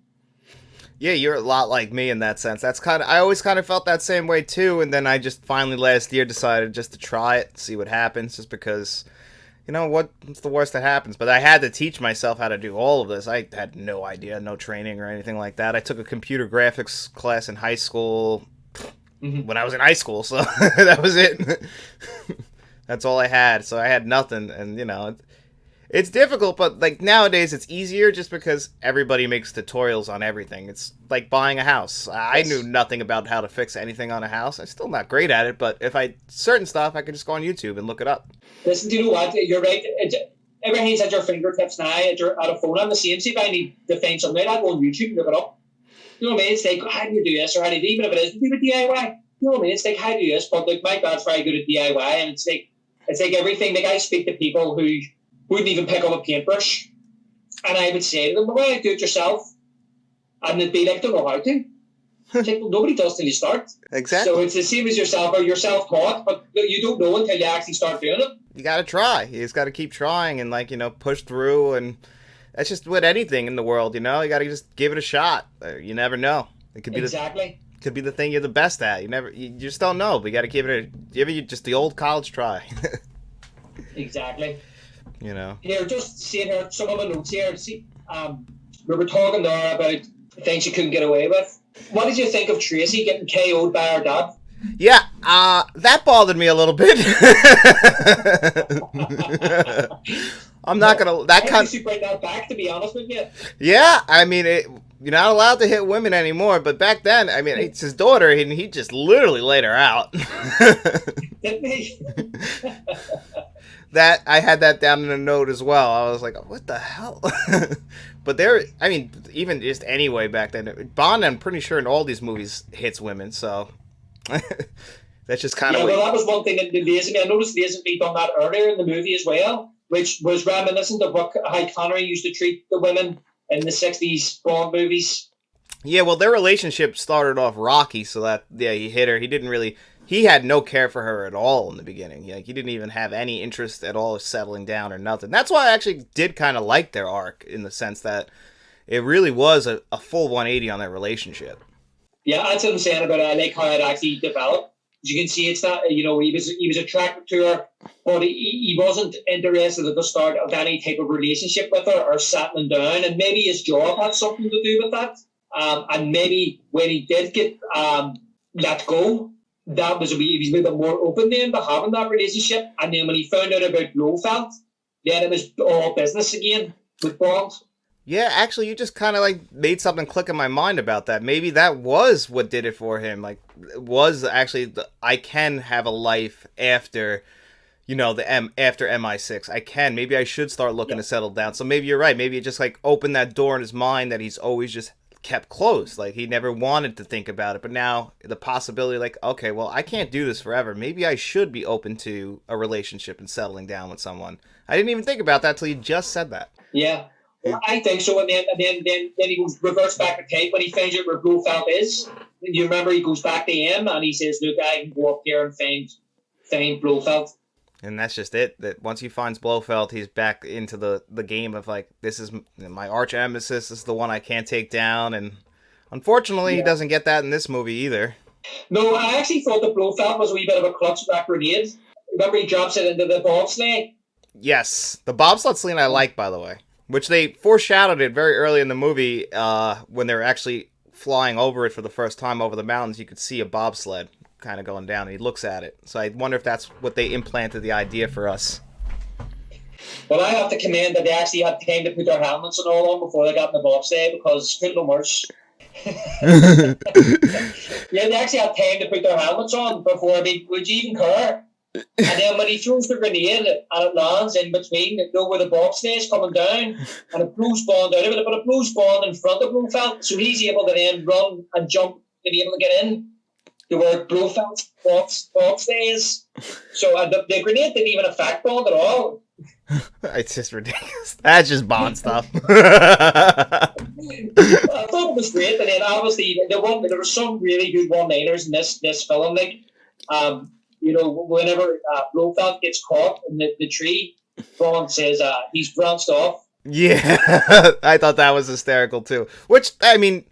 Yeah, you're a lot like me in that sense. I always kind of felt that same way too. And then I just finally last year decided just to try it, see what happens, just because, you know, what's the worst that happens? But I had to teach myself how to do all of this. I had no idea, no training or anything like that. I took a computer graphics class in high school when I was in high school, so that was it. That's all I had. So I had nothing, and you know, it's difficult, but like nowadays it's easier just because everybody makes tutorials on everything. It's like buying a house. I knew nothing about how to fix anything on a house. I'm still not great at it, but if certain stuff, I could just go on YouTube and look it up. Listen, do you know what? You're right. Everything's at your fingertips now. At a phone. I'm the same. See, if I need to find something, I go on YouTube and look it up. You know what I mean? It's like, how do you do this, or how do you do, even if it isn't do with DIY? You know what I mean? It's like, how do you do this? But like, my dad's very good at DIY, and it's like everything. Like, I speak to people who wouldn't even pick up a paintbrush, and I would say to them, "Why do it yourself?" And they'd be like, "Don't know how to." It's like, well, nobody does till you start. Exactly. So it's the same as yourself, or you're self-taught, but you don't know until you actually start doing it. You got to try. You just got to keep trying and, like, you know, push through. And that's just with anything in the world, you know. You got to just give it a shot. You never know. It could be could be the thing you're the best at. You just don't know. But you got to give it just the old college try. Exactly. You know. Here, just seeing here, some of the notes here. See, we were talking there about things you couldn't get away with. What did you think of Tracy getting KO'd by her dad? Yeah, that bothered me a little bit. I'm not gonna. That kind. I bring that back, to be honest with you. Yeah, I mean, you're not allowed to hit women anymore. But back then, I mean, it's his daughter, and he just literally laid her out. Didn't he? That I had that down in a note as well. I was like, what the hell? But I mean, even just anyway back then, Bond, I'm pretty sure in all these movies hits women, so that's just kind of. Yeah, well, that was one thing that Lazenby. I noticed Lazenby done that earlier in the movie as well, which was reminiscent of how Connery used to treat the women in the '60s Bond movies. Yeah, well, their relationship started off rocky, so that he hit her. He had no care for her at all in the beginning. Like, he didn't even have any interest at all of settling down or nothing. That's why I actually did kind of like their arc, in the sense that it really was a full 180 on their relationship. Yeah, that's what I'm saying about it. I like how it actually developed. As you can see, it's not, you know, he was attracted to her, but he wasn't interested at the start of any type of relationship with her or settling down. And maybe his job had something to do with that. And maybe when he did get let go, he was a bit more open then to having that relationship. And then when he found out about Blofeld, then it was all business again with Bond. Yeah, actually, you just kind of like made something click in my mind about that. Maybe that was what did it for him. Like, it was actually I can have a life after, you know, after MI6. I can. Maybe I should start looking to settle down. So maybe you're right. Maybe it just like opened that door in his mind that he's always just kept closed. Like, he never wanted to think about it. But now the possibility, like, okay, well, I can't do this forever. Maybe I should be open to a relationship and settling down with someone. I didn't even think about that till you just said that. Yeah. I think so, and then he goes reverts back to Kate when he finds out where Blofeld is. You remember he goes back to him and he says, "Look, I can go up here and find Blofeld." And that's just it. That once he finds Blofeld, he's back into the game of like, this is my arch nemesis. This is the one I can't take down. And unfortunately, he doesn't get that in this movie either. No, I actually thought that Blofeld was a wee bit of a clutch with that grenade. Remember he drops it into the bobsleigh? Yes, the bobsled sling I like, by the way. Which they foreshadowed it very early in the movie when they were actually flying over it for the first time over the mountains. You could see a bobsled kind of going down, and he looks at it. So I wonder if that's what they implanted the idea for us. Well, I have to commend that they actually had time to put their helmets and all on before they got in the bobsleigh, because couldn't have been worse. Yeah, they actually had time to put their helmets on before. I mean, would you even care? And then when he throws the grenade and it lands in between, where the bobsleigh is coming down, and it blows Bond out of it, but it blows Bond in front of Blofeld, so he's able to then run and jump to be able to get in to where Blofeld's bobsleigh is. So the grenade didn't even affect Bond at all. It's just ridiculous. That's just Bond stuff. I thought it was great, and then obviously there were some really good one-liners in this film, like. Whenever Blofeld gets caught in the tree, Bond says he's branched off. Yeah, I thought that was hysterical too. Which, I mean,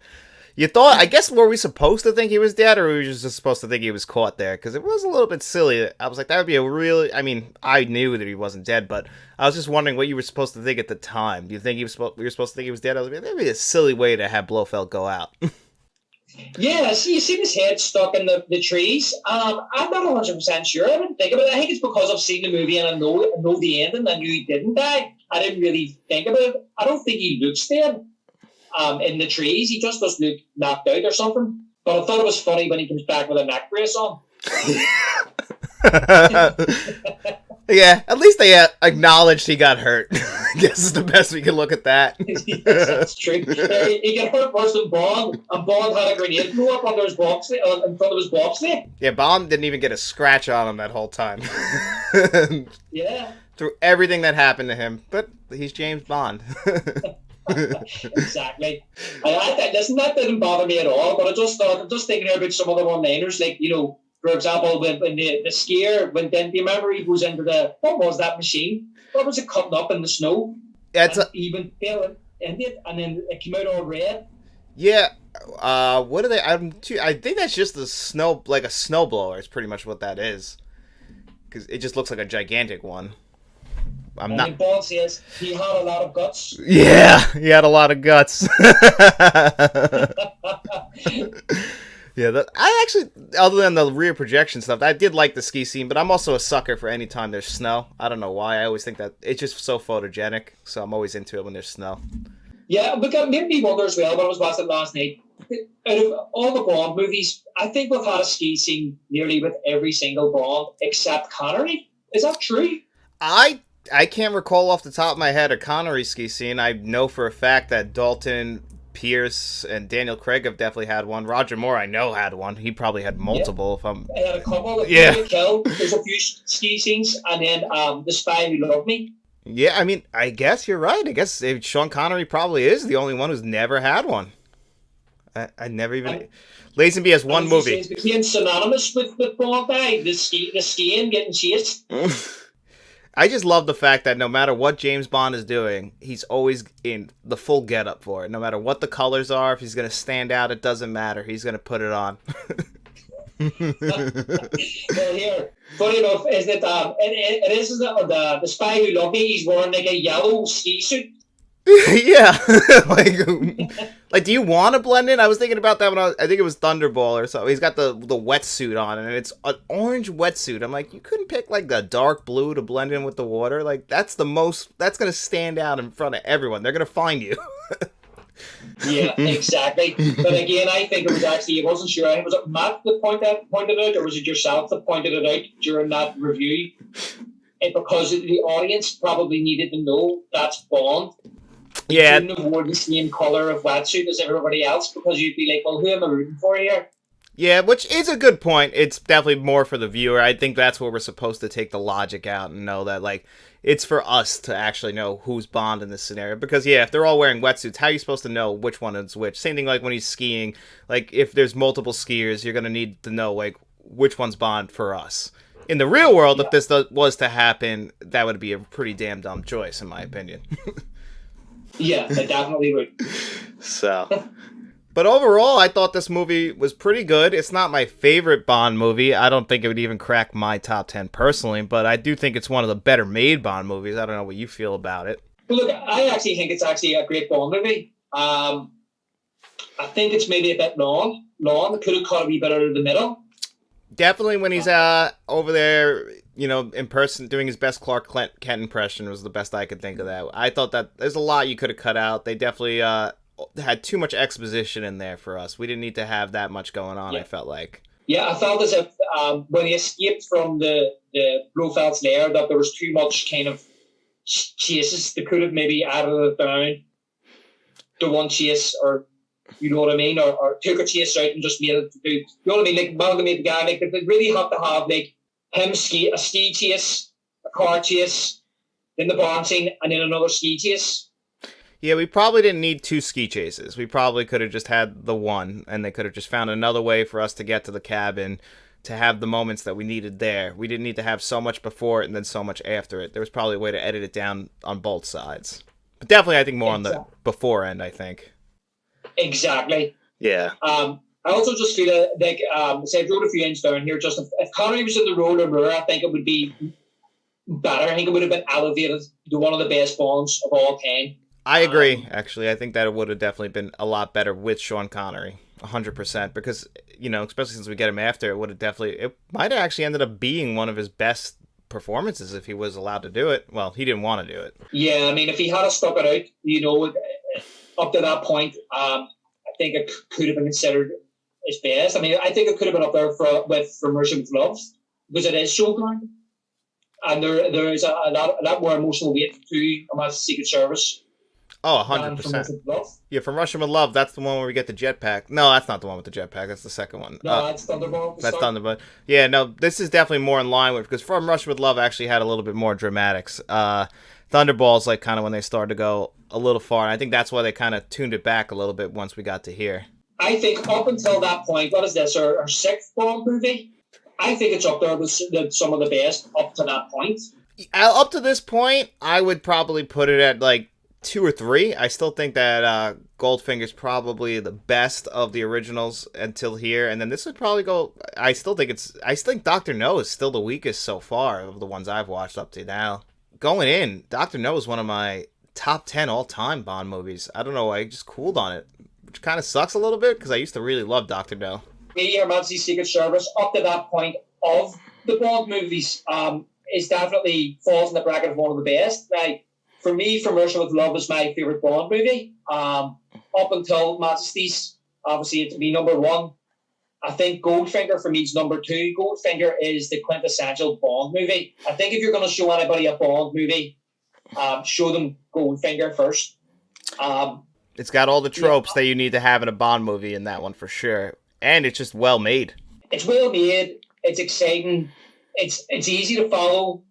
you thought, I guess, were we supposed to think he was dead, or were we just supposed to think he was caught there? Because it was a little bit silly. I was like, that would be a really, I mean, I knew that he wasn't dead, but I was just wondering what you were supposed to think at the time. Do you think we were supposed to think he was dead? I was like, that'd be a silly way to have Blofeld go out. Yeah, so you see his head stuck in the trees. I'm not 100% sure. I didn't think about it. I think it's because I've seen the movie and I know the ending. I knew he didn't die. I didn't really think about it. I don't think he looks dead in the trees. He just doesn't look knocked out or something. But I thought it was funny when he comes back with a neck brace on. Yeah, at least they acknowledged he got hurt. I guess is the best we can look at that. Yes, that's true. He got hurt worse than Bond, and Bond had a grenade blow up under his bobsleigh, in front of his bobsleigh. Yeah, Bond didn't even get a scratch on him that whole time. Yeah. Through everything that happened to him, but he's James Bond. Exactly. Listen, that didn't bother me at all, but I just thinking about some other one-liners, like, for example, when the skier, do you remember he goes into what was that machine? What was it cutting up in the snow? That's even pale in it, and then it came out all red. Yeah. What are they? I think that's just a snowblower. It's pretty much what that is, because it just looks like a gigantic one. Bond says he had a lot of guts. Yeah, he had a lot of guts. Yeah, I actually, other than the rear projection stuff, I did like the ski scene, but I'm also a sucker for any time there's snow. I don't know why. I always think that it's just so photogenic, so I'm always into it when there's snow. Yeah, but it made me wonder as well when I was watching it last night. Out of all the Bond movies, I think we've had a ski scene nearly with every single Bond except Connery. Is that true? I can't recall off the top of my head a Connery ski scene. I know for a fact that Dalton, Pierce, and Daniel Craig have definitely had one. Roger Moore, I know, had one. He probably had multiple. Yeah. I had a couple. Yeah. There's a few ski scenes, and then The Spy Who Loved Me. Yeah, I mean, I guess you're right. I guess Sean Connery probably is the only one who's never had one. I never even... Lazenby has one movie. It became synonymous with Bond, the skiing, getting chased. I just love the fact that no matter what James Bond is doing, he's always in the full getup for it. No matter what the colors are, if he's going to stand out, it doesn't matter. He's going to put it on. Well, here, funny enough, is that it is the Spy Who Loved Me. He's wearing like a yellow ski suit. Yeah, like, do you want to blend in? I was thinking about that when I think it was Thunderball or something. He's got the wetsuit on, and it's an orange wetsuit. I'm like, you couldn't pick like the dark blue to blend in with the water. Like, that's gonna stand out in front of everyone. They're gonna find you. Yeah, exactly. But again, I think it was actually, I wasn't sure. I think, was it Matt that pointed it out, or was it yourself that pointed it out during that review? And because the audience probably needed to know that's Bond. He couldn't have worn the same colour of wetsuit as everybody else because you'd be like, well, who am I rooting for here? Yeah, which is a good point. It's definitely more for the viewer. I think that's where we're supposed to take the logic out and know that, like, it's for us to actually know who's Bond in this scenario. Because, yeah, if they're all wearing wetsuits, how are you supposed to know which one is which? Same thing like when he's skiing. Like, if there's multiple skiers, you're going to need to know, like, which one's Bond for us. In the real world, if this was to happen, that would be a pretty damn dumb choice, in my opinion. Yeah, it definitely would. So... But overall, I thought this movie was pretty good. It's not my favorite Bond movie. I don't think it would even crack my top 10 personally, but I do think it's one of the better made Bond movies. I don't know what you feel about it. Well, look, I actually think it's actually a great Bond movie. I think it's maybe a bit long. It could have cut a wee bit out of the middle. Definitely when he's over there, you know, in person, doing his best Clark Kent impression was the best I could think of that. I thought that there's a lot you could have cut out. They definitely... had too much exposition in there for us. We didn't need to have that much going on, I felt like. Yeah, I felt as if when he escaped from the Blofeld's lair, that there was too much kind of chases. They could have maybe added it down to one chase, or you know what I mean, or took a chase out and just made it do, you know what I mean, like amalgamate the guy. Like they really have to have like him a ski chase, a car chase, then the barn scene, and then another ski chase. Yeah, we probably didn't need 2 ski chases. We probably could have just had the one, and they could have just found another way for us to get to the cabin to have the moments that we needed there. We didn't need to have so much before it and then so much after it. There was probably a way to edit it down on both sides. But definitely, I think more on the before end, I think. Exactly. Yeah. I also just feel like, say, I wrote a few ends down here, just if Connery was in the role of Moore, I think it would be better. I think it would have been elevated to one of the best Bonds of all time. I agree, actually. I think that it would have definitely been a lot better with Sean Connery, 100%, because, you know, especially since we get him after, it might have actually ended up being one of his best performances if he was allowed to do it. Well, he didn't want to do it. Yeah, I mean, if he had stuck it out, you know, up to that point, I think it could have been considered his best. I mean, I think it could have been up there for Mercy with Love, because it is so good. And there is a lot more emotional weight to a Majesty's Secret Service. Oh, 100%. Yeah, From Russia with Love, that's the one where we get the jetpack. No, that's not the one with the jetpack. That's the second one. No, that's Thunderball. That's Thunderball. Yeah, no, this is definitely more in line with, because From Russia with Love actually had a little bit more dramatics. Thunderball's like kind of when they started to go a little far, and I think that's why they kind of tuned it back a little bit once we got to here. I think up until that point, what is this, our 6th Bond movie? I think it's up there with some of the best up to that point. Up to this point, I would probably put it at like 2 or 3. I still think that Goldfinger's probably the best of the originals until here, and then this would probably go. I still think Dr. No is still the weakest so far of the ones I've watched up to now. Going in, Dr. No is one of my top 10 all-time Bond movies. I don't know, I just cooled on it, which kind of sucks a little bit because I used to really love Dr. No. Me, Her Majesty's Secret Service, up to that point of the Bond movies, is definitely falls in the bracket of one of the best. Like, for me, From Russia with Love is my favourite Bond movie. Up until Majesty's, obviously it'd be number 1. I think Goldfinger for me is number 2. Goldfinger is the quintessential Bond movie. I think if you're going to show anybody a Bond movie, show them Goldfinger first. It's got all the tropes that you need to have in a Bond movie in that one for sure. And it's just well made. It's well made. It's exciting. It's easy to follow.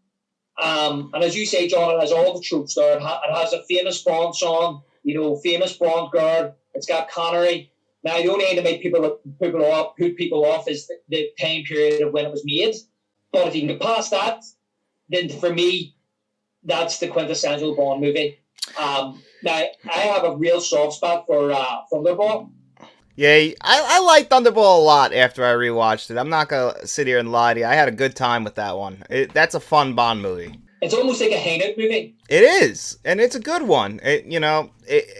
And as you say, John, it has all the tropes there. It has a famous Bond song, you know, famous Bond girl. It's got Connery. Now, the only thing that made put people off is the time period of when it was made. But if you can get past that, then for me, that's the quintessential Bond movie. Now, I have a real soft spot for Thunderball. Yeah, I like Thunderball a lot after I rewatched it. I'm not going to sit here and lie to you. I had a good time with that one. That's a fun Bond movie. It's almost like a hangout movie. It is, and it's a good one.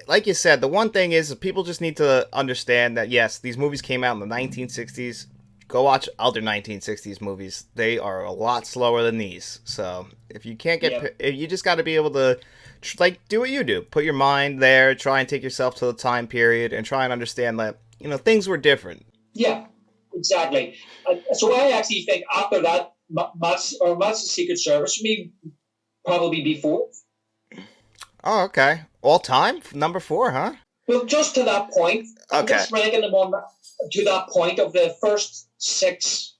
Like you said, the one thing is people just need to understand that, yes, these movies came out in the 1960s. Go watch other 1960s movies. They are a lot slower than these. So if you can't you just got to be able to, do what you do. Put your mind there, try and take yourself to the time period, and try and understand that, things were different. Yeah, exactly. So I actually think after that, Majesty's Secret Service for me probably be 4th. Oh, okay. All time? Number 4, huh? Well, just to that point, I'm Okay. just ranking them on to that point of the first 6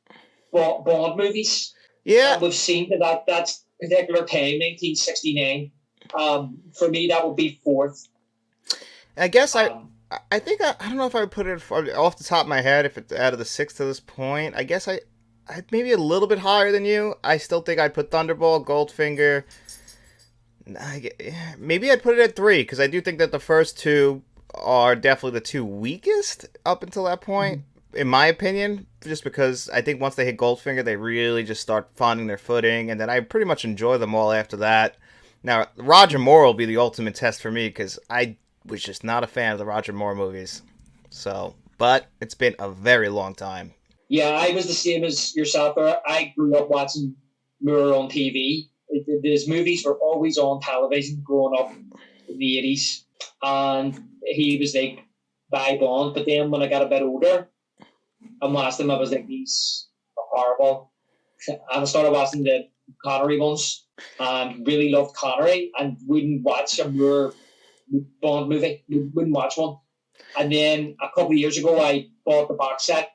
Bond movies Yeah. that we've seen to that particular time, 1969. For me, that would be 4th. I guess I think I don't know if I would put it off the top of my head if it's out of the 6 to this point. I guess I'd maybe a little bit higher than you. I still think I'd put Thunderball, Goldfinger. Maybe I'd put it at 3 because I do think that the first 2 are definitely the 2 weakest up until that point, in my opinion. Just because I think once they hit Goldfinger, they really just start finding their footing, and then I pretty much enjoy them all after that. Now, Roger Moore will be the ultimate test for me because I was just not a fan of the Roger Moore movies. So, but it's been a very long time. Yeah, I was the same as yourself. I grew up watching Moore on TV. His movies were always on television growing up in the 80s. And he was like, by Bond. But then when I got a bit older and watched them, I was like, these are horrible. And I started watching the Connery ones and really loved Connery and wouldn't watch a Moore Bond movie. Wouldn't watch one. And then a couple of years ago, I bought the box set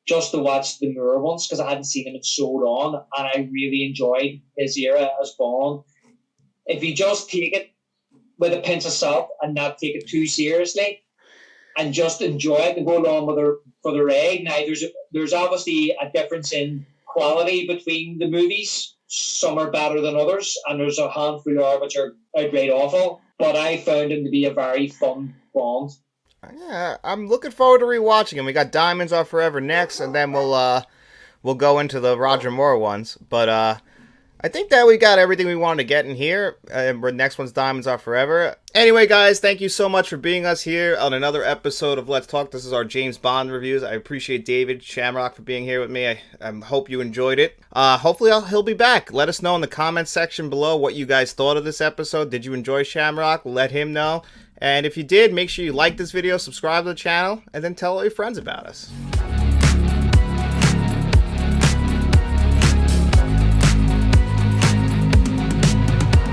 just to watch the Moore ones because I hadn't seen him in so long, and I really enjoyed his era as Bond. If you just take it with a pinch of salt and not take it too seriously, and just enjoy it and go along for the ride. Now, there's obviously a difference in quality between the movies. Some are better than others, and there's a handful of which are outright awful. But I found him to be a very fun Bond. Yeah, I'm looking forward to rewatching him. We got Diamonds Are Forever next, and then we'll go into the Roger Moore ones. But I think that we got everything we wanted to get in here. Next one's Diamonds Are Forever. Anyway, guys, thank you so much for being us here on another episode of Let's Talk. This is our James Bond reviews. I appreciate David Shamrock for being here with me. I hope you enjoyed it. Hopefully he'll be back. Let us know in the comments section below what you guys thought of this episode. Did you enjoy Shamrock? Let him know. And if you did, make sure you like this video, subscribe to the channel, and then tell all your friends about us.